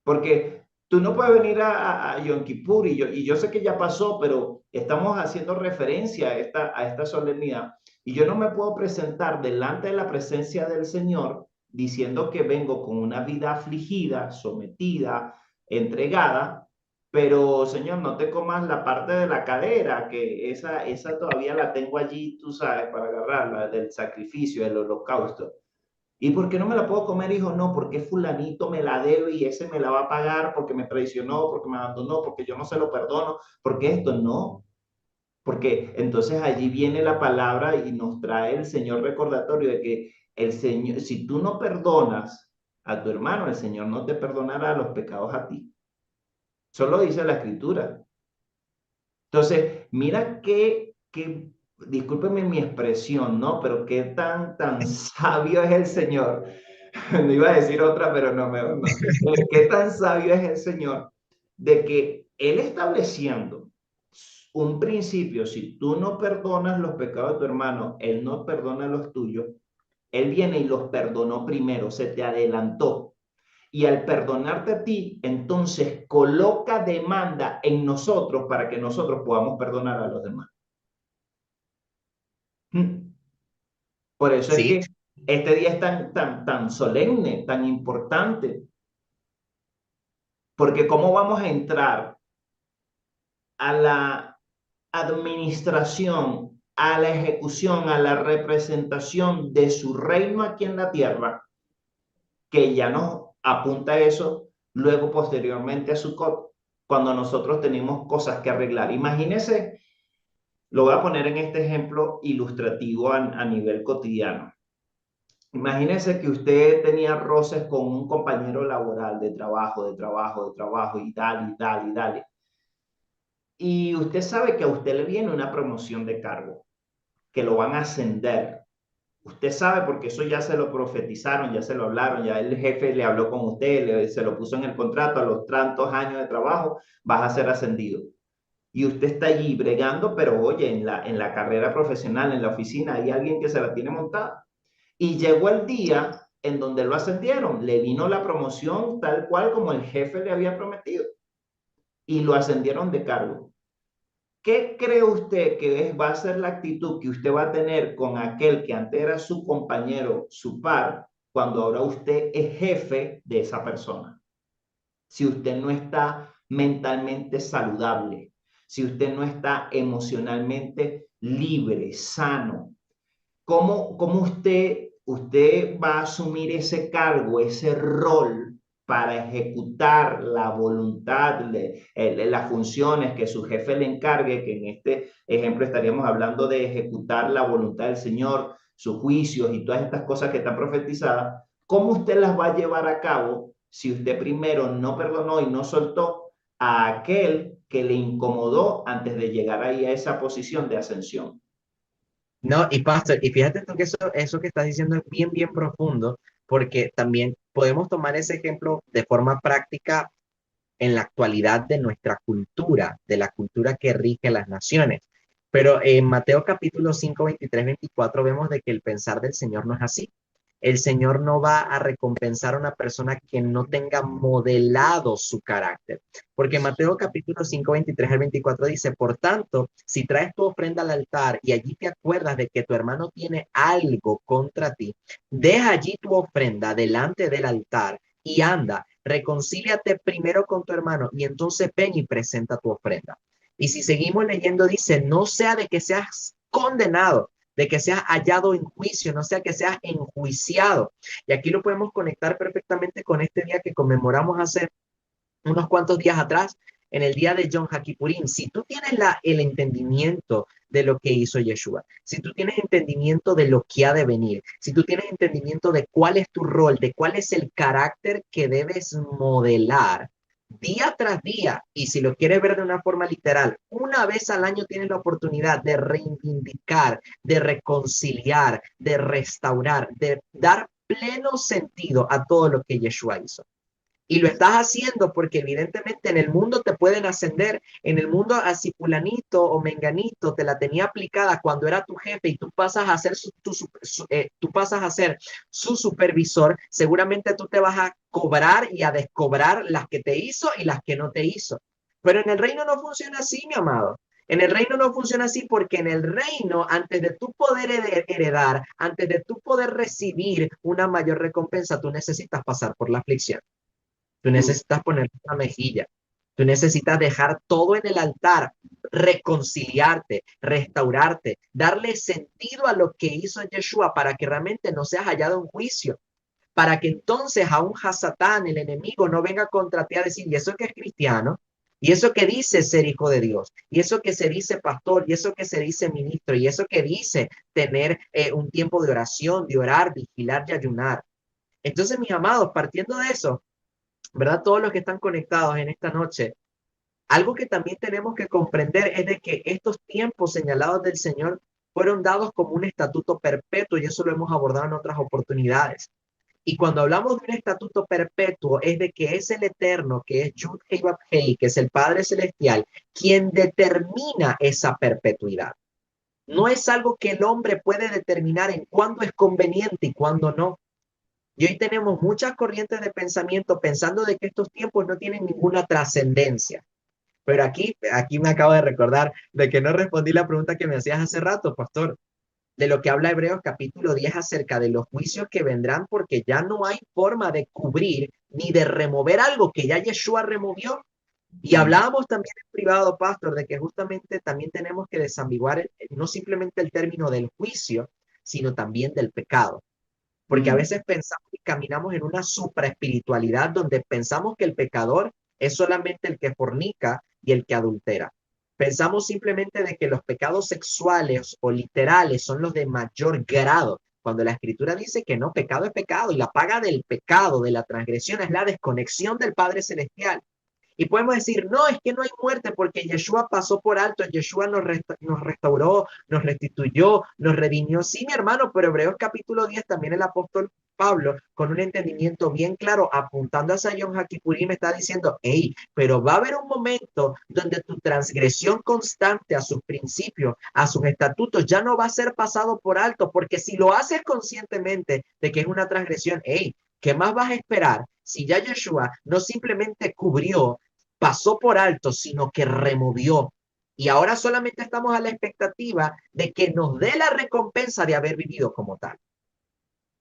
Porque tú no puedes venir a Yom Kippur y yo sé que ya pasó, pero estamos haciendo referencia a esta solemnidad. Y yo no me puedo presentar delante de la presencia del Señor diciendo que vengo con una vida afligida, sometida, entregada, pero Señor, no te comas la parte de la cadera, que esa todavía la tengo allí, tú sabes, para agarrarla, del sacrificio, del holocausto. ¿Y por qué no me la puedo comer, hijo? No, porque fulanito me la debe y ese me la va a pagar porque me traicionó, porque me abandonó, porque yo no se lo perdono, porque esto no. Porque entonces allí viene la palabra y nos trae el Señor recordatorio de que el Señor, si tú no perdonas a tu hermano, el Señor no te perdonará los pecados a ti. Solo dice la Escritura. Entonces, mira discúlpeme mi expresión, ¿no? Pero qué tan sabio es el Señor. No iba a decir otra, pero no. Qué tan sabio es el Señor de que Él estableciendo un principio, si tú no perdonas los pecados de tu hermano, Él no perdona los tuyos, Él viene y los perdonó primero, se te adelantó. Y al perdonarte a ti, entonces coloca demanda en nosotros para que nosotros podamos perdonar a los demás. Por eso es Sí, que este día es tan solemne, tan importante, porque ¿cómo vamos a entrar a la administración, a la ejecución, a la representación de su reino aquí en la tierra, que ya nos apunta eso luego posteriormente a Sukkot, cuando nosotros tenemos cosas que arreglar? Imagínese, lo voy a poner en este ejemplo ilustrativo a nivel cotidiano. Imagínese que usted tenía roces con un compañero laboral de trabajo y tal, y tal, y tal. Y usted sabe que a usted le viene una promoción de cargo, que lo van a ascender. Usted sabe porque eso ya se lo profetizaron, ya se lo hablaron, ya el jefe le habló con usted, se lo puso en el contrato, a los tantos años de trabajo vas a ser ascendido. Y usted está allí bregando, pero oye, en la carrera profesional, en la oficina, hay alguien que se la tiene montada. Y llegó el día en donde lo ascendieron, le vino la promoción tal cual como el jefe le había prometido y lo ascendieron de cargo. ¿Qué cree usted que va a ser la actitud que usted va a tener con aquel que antes era su compañero, su par, cuando ahora usted es jefe de esa persona? Si usted no está mentalmente saludable, si usted no está emocionalmente libre, sano, ¿cómo usted va a asumir ese cargo, ese rol para ejecutar la voluntad, las funciones que su jefe le encargue, que en este ejemplo estaríamos hablando de ejecutar la voluntad del Señor, sus juicios y todas estas cosas que están profetizadas? ¿Cómo usted las va a llevar a cabo si usted primero no perdonó y no soltó a aquel que le incomodó antes de llegar ahí a esa posición de ascensión? no, y Pastor, y fíjate tú que eso que estás diciendo es bien, bien profundo, porque también podemos tomar ese ejemplo de forma práctica en la actualidad de nuestra cultura, de la cultura que rige las naciones. Pero en Mateo capítulo 5 23 24 vemos de que el pensar del Señor no es así. El Señor no va a recompensar a una persona que no tenga modelado su carácter. Porque Mateo capítulo 5 23 al 24 dice, por tanto, si traes tu ofrenda al altar y allí te acuerdas de que tu hermano tiene algo contra ti, deja allí tu ofrenda delante del altar y anda, reconcíliate primero con tu hermano y entonces ven y presenta tu ofrenda. Y si seguimos leyendo, dice, no sea de que seas condenado, de que seas hallado en juicio, no sea que seas enjuiciado. Y aquí lo podemos conectar perfectamente con este día que conmemoramos hace unos cuantos días atrás, en el día de Yom Kippurim. Si tú tienes el entendimiento de lo que hizo Yeshua, si tú tienes entendimiento de lo que ha de venir, si tú tienes entendimiento de cuál es tu rol, de cuál es el carácter que debes modelar día tras día, y si lo quieres ver de una forma literal, una vez al año tienes la oportunidad de reivindicar, de reconciliar, de restaurar, de dar pleno sentido a todo lo que Yeshua hizo. Y lo estás haciendo porque evidentemente en el mundo te pueden ascender, en el mundo así fulanito o menganito te la tenía aplicada cuando era tu jefe y tú pasas a ser tú pasas a ser su supervisor, seguramente tú te vas a cobrar y a descobrar las que te hizo y las que no te hizo. Pero en el reino no funciona así, mi amado. En el reino no funciona así porque en el reino, antes de tú poder heredar, antes de tú poder recibir una mayor recompensa, tú necesitas pasar por la aflicción. Tú necesitas poner una mejilla. Tú necesitas dejar todo en el altar, reconciliarte, restaurarte, darle sentido a lo que hizo Yeshua para que realmente no seas hallado en juicio, para que entonces aún Hasatán, el enemigo, no venga contra ti a decir, y eso que es cristiano, y eso que dice ser hijo de Dios, y eso que se dice pastor, y eso que se dice ministro, y eso que dice tener un tiempo de oración, de orar, vigilar y ayunar. Entonces, mis amados, partiendo de eso, ¿verdad? Todos los que están conectados en esta noche, algo que también tenemos que comprender es de que estos tiempos señalados del Señor fueron dados como un estatuto perpetuo y eso lo hemos abordado en otras oportunidades. Y cuando hablamos de un estatuto perpetuo es de que es el Eterno, que es Yud Hei Vav Hei, que es el Padre Celestial, quien determina esa perpetuidad. No es algo que el hombre puede determinar en cuándo es conveniente y cuándo no. Y hoy tenemos muchas corrientes de pensamiento pensando de que estos tiempos no tienen ninguna trascendencia. Pero aquí me acabo de recordar de que no respondí la pregunta que me hacías hace rato, pastor. de lo que habla Hebreos capítulo 10 acerca de los juicios que vendrán, porque ya no hay forma de cubrir ni de remover algo que ya Yeshua removió. Y Mm, hablábamos también en privado, pastor, de que justamente también tenemos que desambiguar no simplemente el término del juicio, sino también del pecado. Porque a mm, veces pensamos y caminamos en una supraespiritualidad donde pensamos que el pecador es solamente el que fornica y el que adultera. Pensamos simplemente de que los pecados sexuales o literales son los de mayor grado, cuando la escritura dice que no, pecado es pecado y la paga del pecado, de la transgresión, es la desconexión del Padre Celestial. Y podemos decir, no, es que no hay muerte porque Yeshua pasó por alto, Yeshua nos restauró, nos restituyó, nos redimió. Sí, mi hermano, pero Hebreos capítulo 10 también el apóstol Pablo, con un entendimiento bien claro, apuntando a Yom Hakippurim, me está diciendo, hey, pero va a haber un momento donde tu transgresión constante a sus principios, a sus estatutos, ya no va a ser pasado por alto, porque si lo haces conscientemente de que es una transgresión, hey, ¿qué más vas a esperar si ya Yeshua no simplemente cubrió, pasó por alto, sino que removió? Y ahora solamente estamos a la expectativa de que nos dé la recompensa de haber vivido como tal.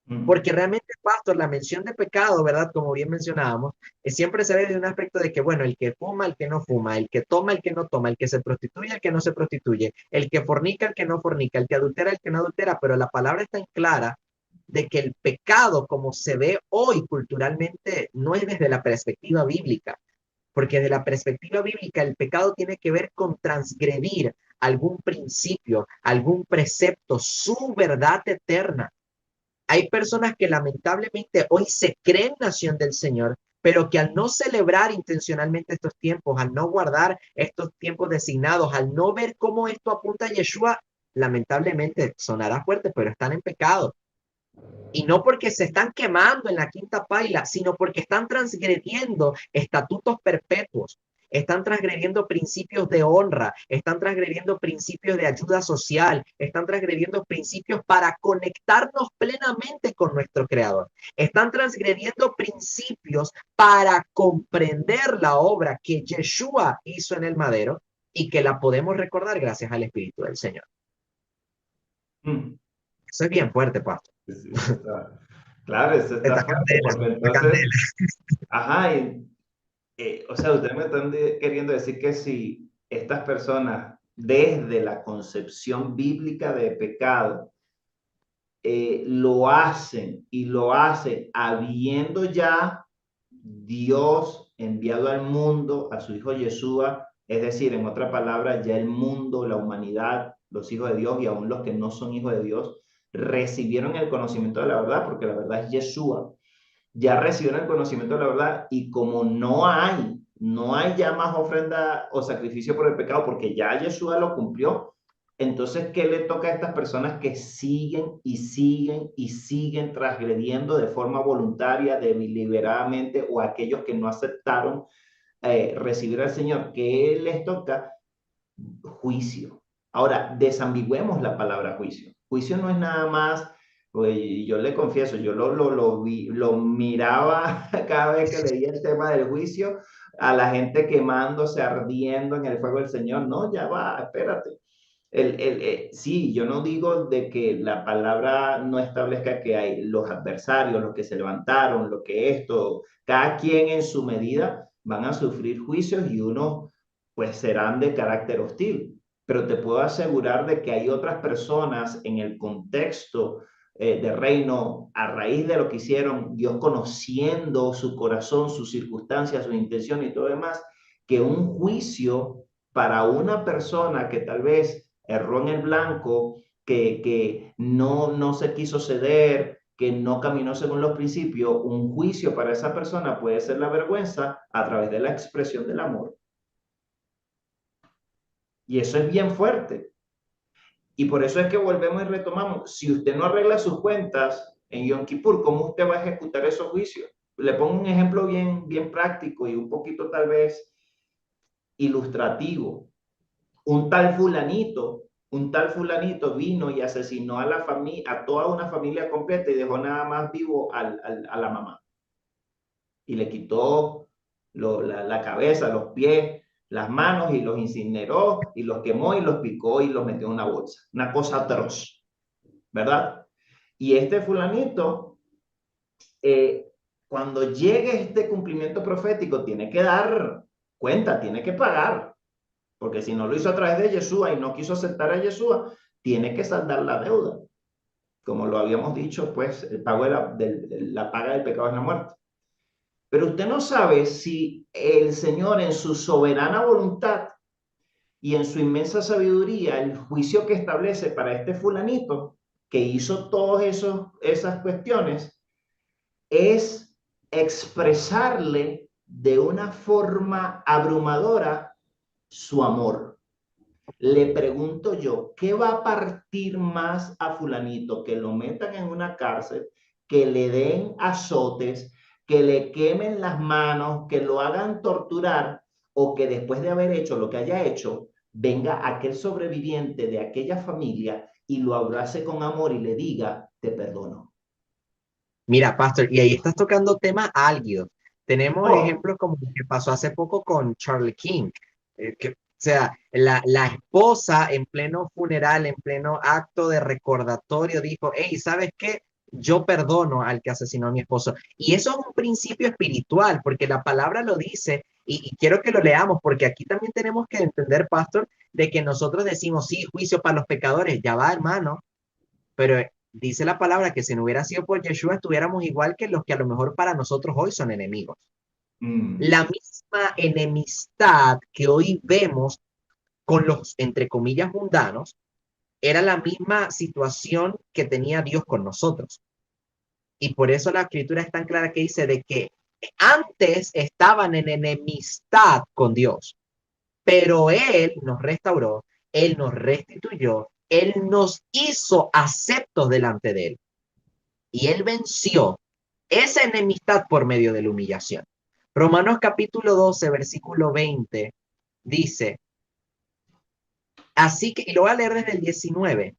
mm, Porque realmente, pastor, la mención de pecado, ¿verdad? Como bien mencionábamos, siempre se ve desde un aspecto de que, bueno, el que fuma, el que no fuma, el que toma, el que no toma, el que se prostituye, el que no se prostituye, el que fornica, el que no fornica, el que adultera, el que no adultera, pero la palabra está en clara de que el pecado, como se ve hoy culturalmente, no es desde la perspectiva bíblica, porque desde la perspectiva bíblica el pecado tiene que ver con transgredir algún principio, algún precepto, su verdad eterna. Hay personas que lamentablemente hoy se creen nación del Señor, pero que al no celebrar intencionalmente estos tiempos, al no guardar estos tiempos designados, al no ver cómo esto apunta a Yeshua, lamentablemente sonará fuerte, pero están en pecado. Y no porque se están quemando en la quinta paila, sino porque están transgrediendo estatutos perpetuos, están transgrediendo principios de honra, están transgrediendo principios de ayuda social, están transgrediendo principios para conectarnos plenamente con nuestro Creador, están transgrediendo principios para comprender la obra que Yeshua hizo en el madero y que la podemos recordar gracias al Espíritu del Señor. mm. Eso es bien fuerte, pastor. Sí, sí, eso está, claro, eso está Esta fuerte, candela, porque esta entonces, candela. ajá, o sea, ustedes me están queriendo decir que si estas personas, desde la concepción bíblica de pecado, lo hacen y lo hacen habiendo ya Dios enviado al mundo a su Hijo Yeshua, es decir, en otra palabra, ya el mundo, la humanidad, los hijos de Dios y aún los que no son hijos de Dios, recibieron el conocimiento de la verdad, porque la verdad es Yeshua, ya recibieron el conocimiento de la verdad y como no hay ya más ofrenda o sacrificio por el pecado, porque ya Yeshua lo cumplió, entonces, ¿qué le toca a estas personas que siguen y siguen y siguen transgrediendo de forma voluntaria, deliberadamente, o a aquellos que no aceptaron recibir al Señor? ¿Qué les toca? Juicio. Ahora, desambigüemos la palabra juicio. Juicio no es nada más, pues, yo le confieso, yo lo miraba cada vez que leía el tema del juicio, a la gente quemándose, ardiendo en el fuego del Señor. No, ya va, espérate. Sí, yo no digo de que la palabra no establezca que hay los adversarios, los que se levantaron, lo que esto, cada quien en su medida van a sufrir juicios y unos pues serán de carácter hostil. Pero te puedo asegurar de que hay otras personas en el contexto de reino, a raíz de lo que hicieron, Dios conociendo su corazón, sus circunstancias, sus intenciones y todo demás, que un juicio para una persona que tal vez erró en el blanco, que no se quiso ceder, que no caminó según los principios, un juicio para esa persona puede ser la vergüenza a través de la expresión del amor. Y eso es bien fuerte. Y por eso es que volvemos y retomamos. Si usted no arregla sus cuentas en Yom Kippur, ¿cómo usted va a ejecutar esos juicios? Le pongo un ejemplo bien, bien práctico y un poquito tal vez ilustrativo. Un tal fulanito vino y asesinó a la familia, a toda una familia completa y dejó nada más vivo a la mamá. Y le quitó la cabeza, los pies, las manos y los incineró y los quemó y los picó y los metió en una bolsa. Una cosa atroz. ¿verdad? Y este fulanito, cuando llegue este cumplimiento profético, tiene que dar cuenta, tiene que pagar, porque si no lo hizo a través de Yeshua y no quiso aceptar a Yeshua, tiene que saldar la deuda. Como lo habíamos dicho, pues el pago la paga del pecado es la muerte. Pero usted no sabe si el Señor en su soberana voluntad y en su inmensa sabiduría, el juicio que establece para este fulanito que hizo todas esas cuestiones, es expresarle de una forma abrumadora su amor. Le pregunto yo, ¿qué va a partir más a fulanito? Que lo metan en una cárcel, que le den azotes, que le quemen las manos, que lo hagan torturar, o que después de haber hecho lo que haya hecho, venga aquel sobreviviente de aquella familia y lo abrace con amor y le diga, te perdono. Mira, Pastor, y ahí estás tocando temas álgidos. Tenemos Oh, ejemplos como lo que pasó hace poco con Charlie King, o sea, la esposa en pleno funeral, en pleno acto de recordatorio, dijo, hey, ¿sabes qué? Yo perdono al que asesinó a mi esposo. Y eso es un principio espiritual, porque la palabra lo dice, y quiero que lo leamos, porque aquí también tenemos que entender, Pastor, de que nosotros decimos, sí, juicio para los pecadores, ya va, hermano, pero dice la palabra que si no hubiera sido por Yeshua, estuviéramos igual que los que a lo mejor para nosotros hoy son enemigos. mm, La misma enemistad que hoy vemos con los, entre comillas, mundanos, era la misma situación que tenía Dios con nosotros. Y por eso la escritura es tan clara que dice de que antes estaban en enemistad con Dios, pero Él nos restauró, Él nos restituyó, Él nos hizo aceptos delante de Él. Y Él venció esa enemistad por medio de la humillación. Romanos capítulo 12, versículo 20 dice, así que, y lo voy a leer desde el 19,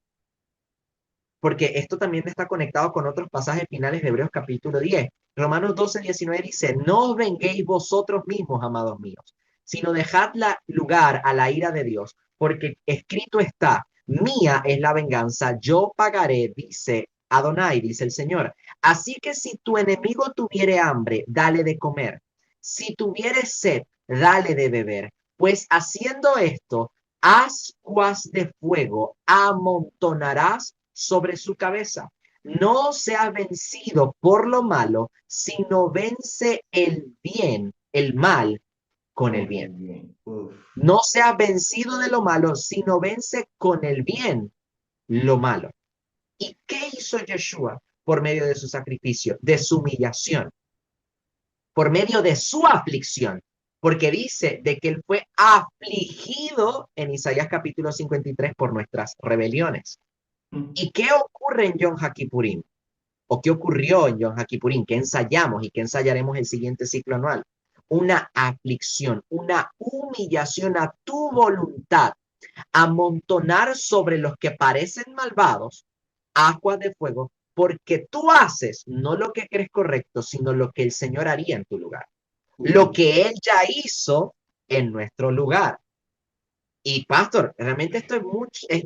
porque esto también está conectado con otros pasajes finales de Hebreos capítulo 10. Romanos 12, 19 dice, no os venguéis vosotros mismos, amados míos, sino dejad lugar a la ira de Dios, porque escrito está, mía es la venganza, yo pagaré, dice Adonai, dice el Señor. Así que si tu enemigo tuviere hambre, dale de comer. Si tuviere sed, dale de beber. Pues haciendo esto, ascuas de fuego amontonarás sobre su cabeza. No sea vencido por lo malo, sino vence el bien, el mal con el con bien. el bien. Uf. No sea vencido de lo malo, sino vence con el bien lo malo. ¿Y qué hizo Yeshua por medio de su sacrificio, de su humillación, por medio de su aflicción? Porque dice de que él fue afligido en Isaías capítulo 53 por nuestras rebeliones. ¿Y qué ocurre en Yom HaKippurim? ¿O qué ocurrió en Yom HaKippurim? ¿Qué ensayamos y qué ensayaremos el siguiente ciclo anual? Una aflicción, una humillación a tu voluntad, amontonar sobre los que parecen malvados aguas de fuego, porque tú haces no lo que crees correcto, sino lo que el Señor haría en tu lugar, lo Uf. que Él ya hizo en nuestro lugar. Y pastor, realmente esto es mucho, es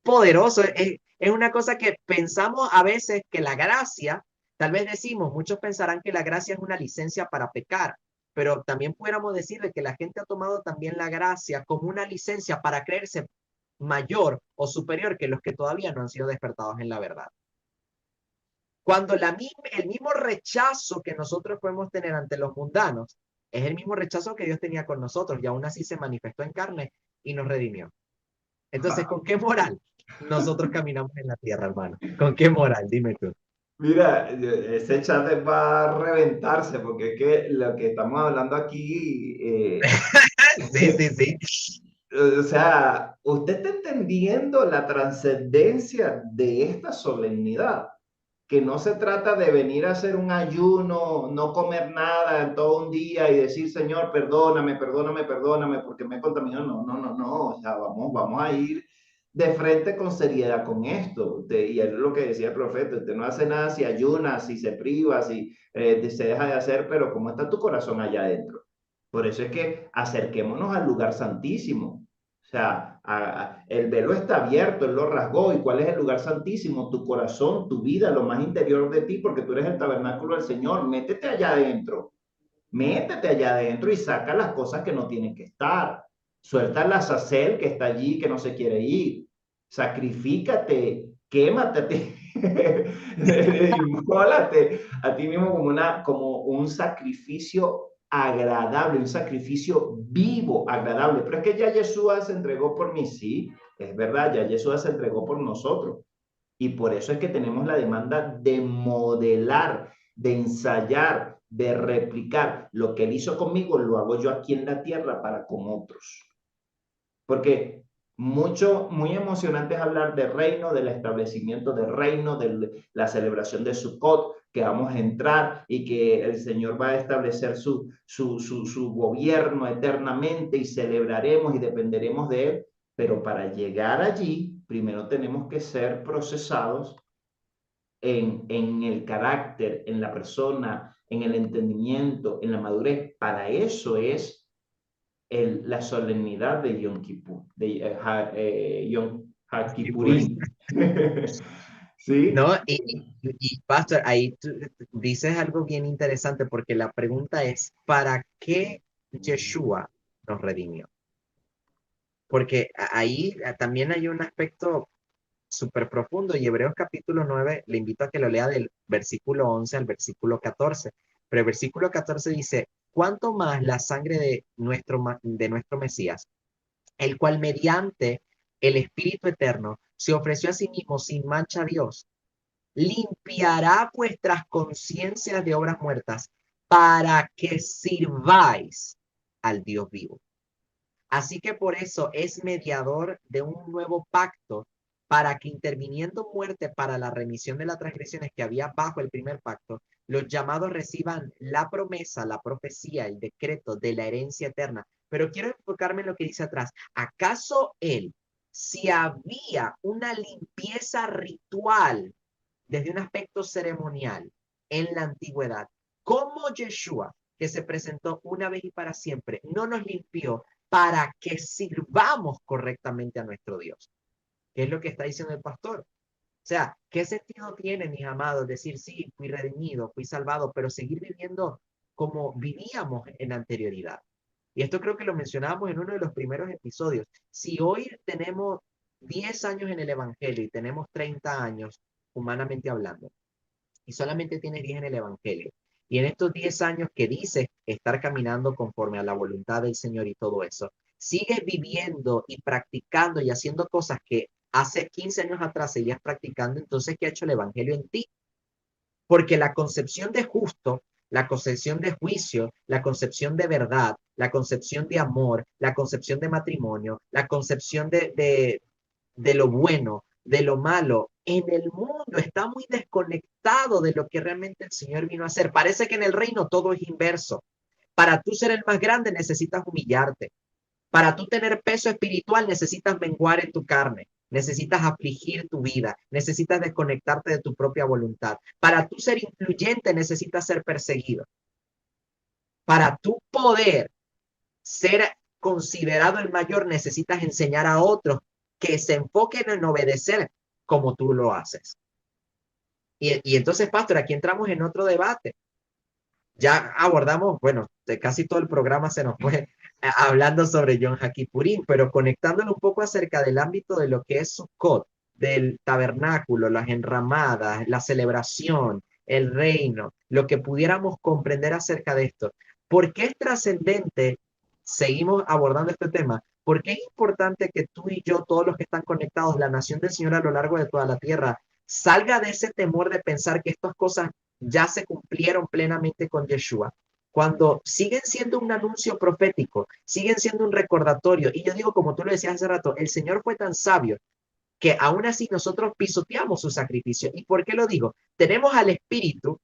poderoso, es una cosa que pensamos a veces que la gracia, tal vez decimos, muchos pensarán que la gracia es una licencia para pecar, pero también pudiéramos decir de que la gente ha tomado también la gracia como una licencia para creerse mayor o superior que los que todavía no han sido despertados en la verdad. Cuando el mismo rechazo que nosotros podemos tener ante los mundanos es el mismo rechazo que Dios tenía con nosotros y aún así se manifestó en carne y nos redimió. Entonces, ¿con qué moral nosotros caminamos en la tierra, hermano? ¿Con qué moral? Dime tú. Mira, ese chat va a reventarse porque es que lo que estamos hablando aquí, Sí, sí, sí. o sea, usted está entendiendo la trascendencia de esta solemnidad, que no se trata de venir a hacer un ayuno, no comer nada en todo un día y decir, Señor, perdóname, perdóname, perdóname, porque me he contaminado. No, no, no, no. O sea, vamos a ir de frente con seriedad con esto. Y es lo que decía el profeta, usted no hace nada si ayuna, si se priva, si se deja de hacer, pero ¿cómo está tu corazón allá adentro? Por eso es que acerquémonos al lugar santísimo. sea, el velo está abierto, Él lo rasgó. ¿Y cuál es el lugar santísimo? Tu corazón, tu vida, lo más interior de ti, porque tú eres el tabernáculo del Señor. Métete allá adentro y saca las cosas que no tienen que estar. Suelta la Azazel que está allí, que no se quiere ir. Sacrifícate, quémate a ti. Inmólate a ti mismo como un sacrificio agradable, un sacrificio vivo, agradable. Pero es que ya Yeshua se entregó por mí, sí, es verdad, ya Yeshua se entregó por nosotros. Y por eso es que tenemos la demanda de modelar, de ensayar, de replicar. Lo que Él hizo conmigo lo hago yo aquí en la tierra para con otros. Porque muy emocionante es hablar de reino, del establecimiento del reino, de la celebración de Sukkot, que vamos a entrar y que el Señor va a establecer su gobierno eternamente y celebraremos y dependeremos de Él. Pero para llegar allí, primero tenemos que ser procesados en el carácter, en la persona, en el entendimiento, en la madurez. Para eso es la solemnidad de Yom Kippur, de Yom HaKippurim. ¿Sí? No, Pastor, ahí tú dices algo bien interesante porque la pregunta es, ¿para qué Yeshua nos redimió? Porque ahí también hay un aspecto súper profundo y Hebreos capítulo 9, le invito a que lo lea del versículo 11 al versículo 14, pero el versículo 14 dice, ¿cuánto más la sangre de nuestro Mesías, el cual mediante el Espíritu Eterno se ofreció a sí mismo sin mancha a Dios, limpiará vuestras conciencias de obras muertas para que sirváis al Dios vivo? Así que por eso es mediador de un nuevo pacto para que interviniendo muerte para la remisión de las transgresiones que había bajo el primer pacto, los llamados reciban la promesa, la profecía, el decreto de la herencia eterna. Pero quiero enfocarme en lo que dice atrás. ¿Acaso él, si había una limpieza ritual desde un aspecto ceremonial en la antigüedad, cómo Yeshua, que se presentó una vez y para siempre, no nos limpió para que sirvamos correctamente a nuestro Dios? ¿Qué es lo que está diciendo el pastor? O sea, ¿qué sentido tiene, mis amados, decir, sí, fui redimido, fui salvado, pero seguir viviendo como vivíamos en anterioridad? Y esto creo que lo mencionábamos en uno de los primeros episodios. Si hoy tenemos 10 años en el Evangelio y tenemos 30 años, humanamente hablando, y solamente tienes 10 en el Evangelio, y en estos 10 años que dices estar caminando conforme a la voluntad del Señor y todo eso, sigues viviendo y practicando y haciendo cosas que hace 15 años atrás seguías practicando, entonces, ¿qué ha hecho el Evangelio en ti? Porque la concepción de justo, la concepción de juicio, la concepción de verdad, la concepción de amor, la concepción de matrimonio, la concepción de lo bueno, de lo malo, en el mundo está muy desconectado de lo que realmente el Señor vino a hacer. Parece que en el reino todo es inverso. Para tú ser el más grande necesitas humillarte. Para tú tener peso espiritual necesitas menguar en tu carne, necesitas afligir tu vida, necesitas desconectarte de tu propia voluntad. Para tú ser influyente necesitas ser perseguido. Para tú poder ser considerado el mayor necesitas enseñar a otros que se enfoquen en obedecer como tú lo haces. Y entonces, pastor, aquí entramos en otro debate. Ya abordamos, bueno, de casi todo el programa se nos fue hablando sobre Yom HaKippurim, pero conectándolo un poco acerca del ámbito de lo que es Sukkot, del tabernáculo, las enramadas, la celebración, el reino, lo que pudiéramos comprender acerca de esto. ¿Por qué es trascendente? Seguimos abordando este tema. ¿Por qué es importante que tú y yo, todos los que están conectados, la nación del Señor a lo largo de toda la tierra, salga de ese temor de pensar que estas cosas ya se cumplieron plenamente con Yeshua, cuando siguen siendo un anuncio profético, siguen siendo un recordatorio? Y yo digo, como tú lo decías hace rato, el Señor fue tan sabio que aún así nosotros pisoteamos su sacrificio. ¿Y por qué lo digo? Tenemos al Espíritu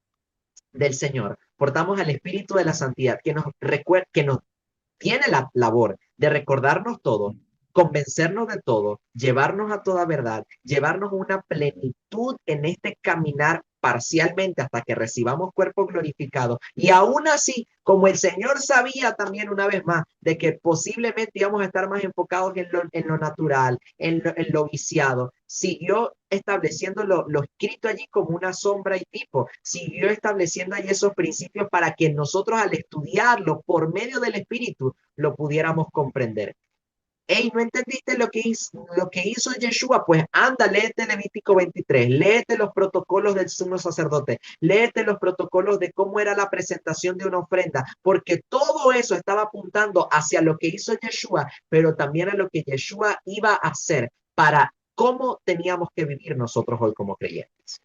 del Señor, portamos al Espíritu de la Santidad que nos tiene la labor de recordarnos todo, convencernos de todo, llevarnos a toda verdad, llevarnos a una plenitud en este caminar parcialmente hasta que recibamos cuerpos glorificados. Y aún así, como el Señor sabía también una vez más de que posiblemente íbamos a estar más enfocados en lo natural, en lo viciado, siguió estableciendo lo escrito allí como una sombra y tipo, siguió estableciendo allí esos principios para que nosotros al estudiarlo por medio del Espíritu lo pudiéramos comprender. Hey, ¿no entendiste lo que hizo Yeshua? Pues anda, léete Levítico 23, léete los protocolos del sumo sacerdote, léete los protocolos de cómo era la presentación de una ofrenda, porque todo eso estaba apuntando hacia lo que hizo Yeshua, pero también a lo que Yeshua iba a hacer para cómo teníamos que vivir nosotros hoy como creyentes.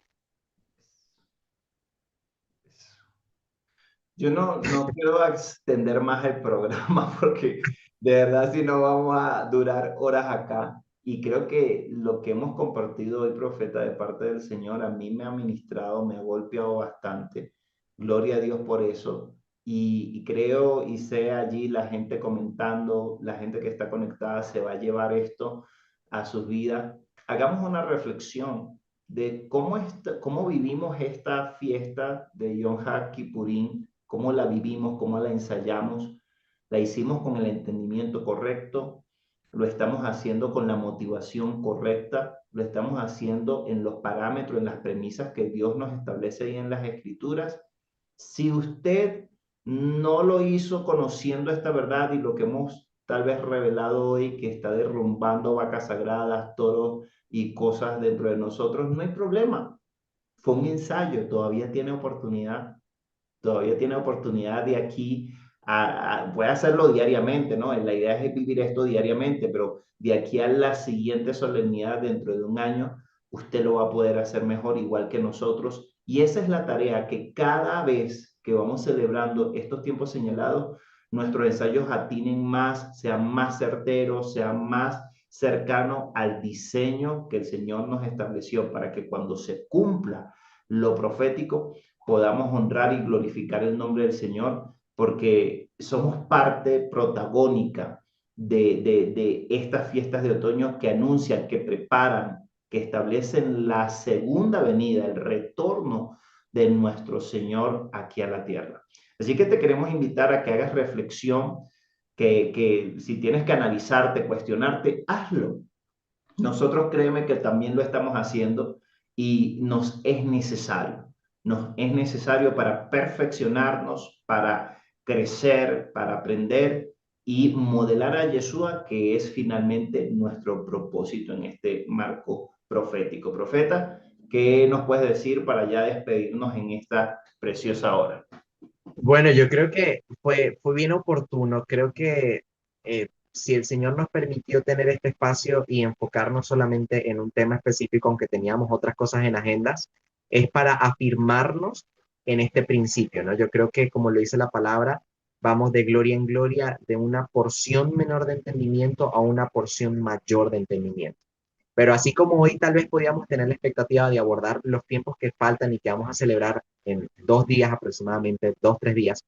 Yo no quiero extender más el programa porque de verdad si no vamos a durar horas acá. Y creo que lo que hemos compartido hoy, profeta, de parte del Señor, a mí me ha ministrado, me ha golpeado bastante. Gloria a Dios por eso. Y creo y sé allí la gente comentando, la gente que está conectada se va a llevar esto a sus vidas. Hagamos una reflexión de cómo vivimos esta fiesta de Yom HaKippurim, cómo la vivimos, cómo la ensayamos, la hicimos con el entendimiento correcto, lo estamos haciendo con la motivación correcta, lo estamos haciendo en los parámetros, en las premisas que Dios nos establece ahí en las Escrituras. Si usted no lo hizo conociendo esta verdad y lo que hemos tal vez revelado hoy, que está derrumbando vacas sagradas, toros y cosas dentro de nosotros, no hay problema. Fue un ensayo, todavía tiene oportunidad de aquí puede hacerlo diariamente, ¿no? La idea es vivir esto diariamente, pero de aquí a la siguiente solemnidad dentro de un año, usted lo va a poder hacer mejor, igual que nosotros. Y esa es la tarea, que cada vez que vamos celebrando estos tiempos señalados, nuestros ensayos atinen más, sean más certeros, sean más cercanos al diseño que el Señor nos estableció para que cuando se cumpla lo profético, podamos honrar y glorificar el nombre del Señor, porque somos parte protagónica de estas fiestas de otoño que anuncian, que preparan, que establecen la segunda venida, el retorno de nuestro Señor aquí a la tierra. Así que te queremos invitar a que hagas reflexión, que si tienes que analizarte, cuestionarte, hazlo. Nosotros créeme que también lo estamos haciendo y nos es necesario para perfeccionarnos, para crecer, para aprender y modelar a Yeshua, que es finalmente nuestro propósito en este marco profético. Profeta, ¿qué nos puedes decir para ya despedirnos en esta preciosa hora? Bueno, yo creo que fue bien oportuno. Creo que si el Señor nos permitió tener este espacio y enfocarnos solamente en un tema específico, aunque teníamos otras cosas en agendas, es para afirmarnos en este principio, ¿no? Yo creo que, como lo dice la palabra, vamos de gloria en gloria, de una porción menor de entendimiento a una porción mayor de entendimiento. Pero así como hoy tal vez podíamos tener la expectativa de abordar los tiempos que faltan y que vamos a celebrar en 2 días aproximadamente, 2, 3 días,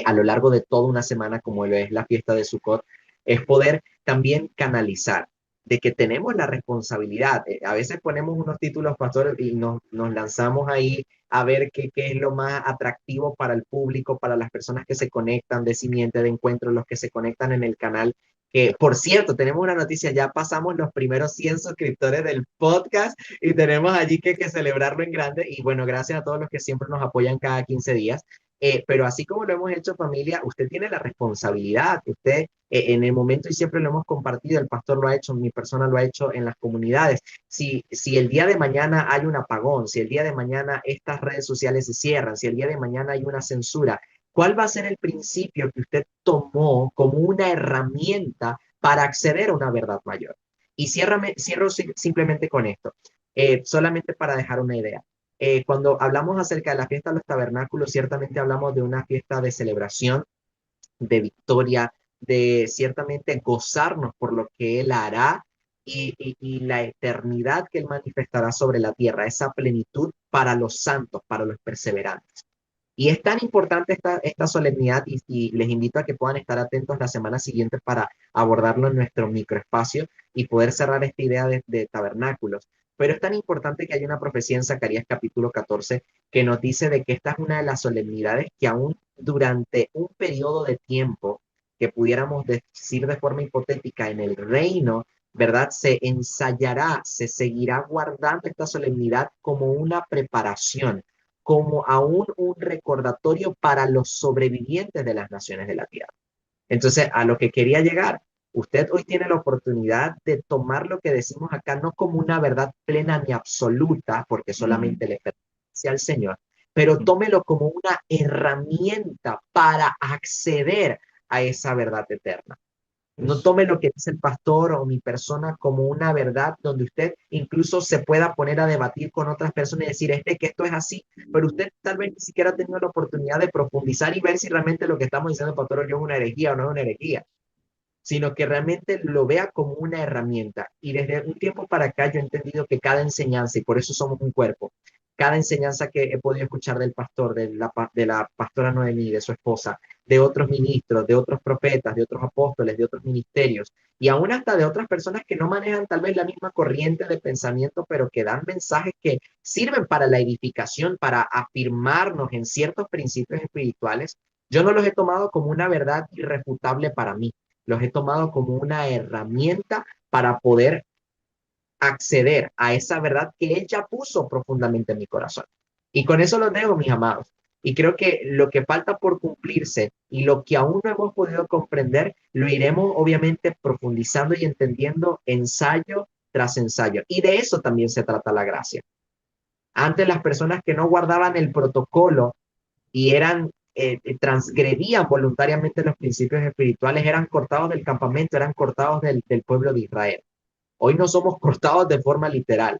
a lo largo de toda una semana, como lo es la fiesta de Sukkot, es poder también canalizar de que tenemos la responsabilidad. A veces ponemos unos títulos, pastores, y nos lanzamos ahí a ver qué es lo más atractivo para el público, para las personas que se conectan de simiente de encuentro, los que se conectan en el canal. Que, por cierto, tenemos una noticia, ya pasamos los primeros 100 suscriptores del podcast y tenemos allí que celebrarlo en grande. Y bueno, gracias a todos los que siempre nos apoyan cada 15 días. Pero así como lo hemos hecho familia, usted tiene la responsabilidad, usted en el momento, y siempre lo hemos compartido, el pastor lo ha hecho, mi persona lo ha hecho en las comunidades. Si el día de mañana hay un apagón, si el día de mañana estas redes sociales se cierran, si el día de mañana hay una censura, ¿cuál va a ser el principio que usted tomó como una herramienta para acceder a una verdad mayor? Y cierro simplemente con esto, solamente para dejar una idea. Cuando hablamos acerca de la fiesta de los tabernáculos, ciertamente hablamos de una fiesta de celebración, de victoria, de ciertamente gozarnos por lo que Él hará y la eternidad que Él manifestará sobre la tierra, esa plenitud para los santos, para los perseverantes. Y es tan importante esta solemnidad y les invito a que puedan estar atentos la semana siguiente para abordarlo en nuestro microespacio y poder cerrar esta idea de tabernáculos. Pero es tan importante que hay una profecía en Zacarías capítulo 14 que nos dice de que esta es una de las solemnidades que aún durante un periodo de tiempo que pudiéramos decir de forma hipotética en el reino, ¿verdad? Se ensayará, se seguirá guardando esta solemnidad como una preparación, como aún un recordatorio para los sobrevivientes de las naciones de la tierra. Entonces, a lo que quería llegar, usted hoy tiene la oportunidad de tomar lo que decimos acá no como una verdad plena ni absoluta, porque Mm, solamente le pertenece al Señor, pero mm, tómelo como una herramienta para acceder a esa verdad eterna. No eso. tome lo que dice el pastor o mi persona como una verdad donde usted incluso se pueda poner a debatir con otras personas y decir, que esto es así, pero usted tal vez ni siquiera ha tenido la oportunidad de profundizar y ver si realmente lo que estamos diciendo el pastor yo es una herejía o no es una herejía, sino que realmente lo vea como una herramienta. Y desde un tiempo para acá yo he entendido que cada enseñanza, y por eso somos un cuerpo, cada enseñanza que he podido escuchar del pastor, de la pastora Noemí, de su esposa, de otros ministros, de otros profetas, de otros apóstoles, de otros ministerios, y aún hasta de otras personas que no manejan tal vez la misma corriente de pensamiento, pero que dan mensajes que sirven para la edificación, para afirmarnos en ciertos principios espirituales, yo no los he tomado como una verdad irrefutable para mí, los he tomado como una herramienta para poder acceder a esa verdad que Él ya puso profundamente en mi corazón. Y con eso lo dejo, mis amados. Y creo que lo que falta por cumplirse y lo que aún no hemos podido comprender, lo iremos obviamente profundizando y entendiendo ensayo tras ensayo. Y de eso también se trata la gracia. Antes las personas que no guardaban el protocolo y transgredían voluntariamente los principios espirituales, eran cortados del campamento, eran cortados del pueblo de Israel. Hoy no somos cortados de forma literal,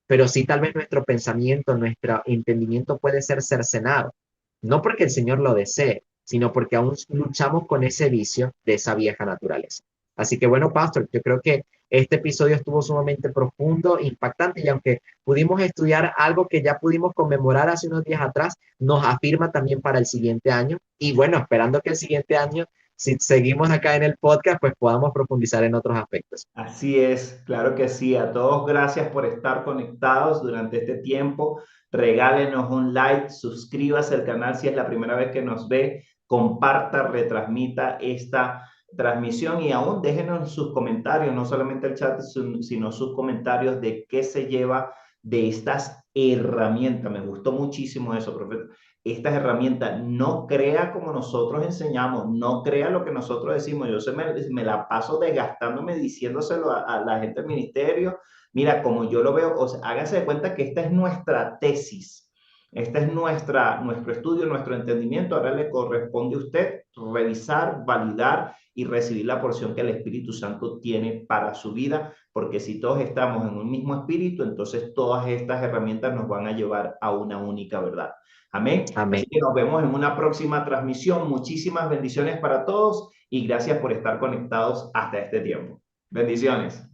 pero sí tal vez nuestro pensamiento, nuestro entendimiento puede ser cercenado, no porque el Señor lo desee, sino porque aún luchamos con ese vicio de esa vieja naturaleza. Así que bueno, Pastor, yo creo que este episodio estuvo sumamente profundo, impactante, y aunque pudimos estudiar algo que ya pudimos conmemorar hace unos días atrás, nos afirma también para el siguiente año. Y bueno, esperando que el siguiente año, si seguimos acá en el podcast, pues podamos profundizar en otros aspectos. Así es, claro que sí. A todos, gracias por estar conectados durante este tiempo. Regálenos un like, suscríbase al canal si es la primera vez que nos ve, comparta, retransmita esta transmisión y aún déjenos sus comentarios, no solamente el chat, sino sus comentarios de qué se lleva de estas herramientas. Me gustó muchísimo eso, profe. Estas herramientas, no crea como nosotros enseñamos, no crea lo que nosotros decimos. Me la paso desgastándome diciéndoselo a la gente del ministerio. Mira, como yo lo veo, o sea, hágase de cuenta que esta es nuestra tesis, este es nuestro estudio, nuestro entendimiento. Ahora le corresponde a usted revisar, validar y recibir la porción que el Espíritu Santo tiene para su vida, porque si todos estamos en un mismo espíritu, entonces todas estas herramientas nos van a llevar a una única verdad. Amén. Amén. Así que nos vemos en una próxima transmisión. Muchísimas bendiciones para todos y gracias por estar conectados hasta este tiempo. Bendiciones.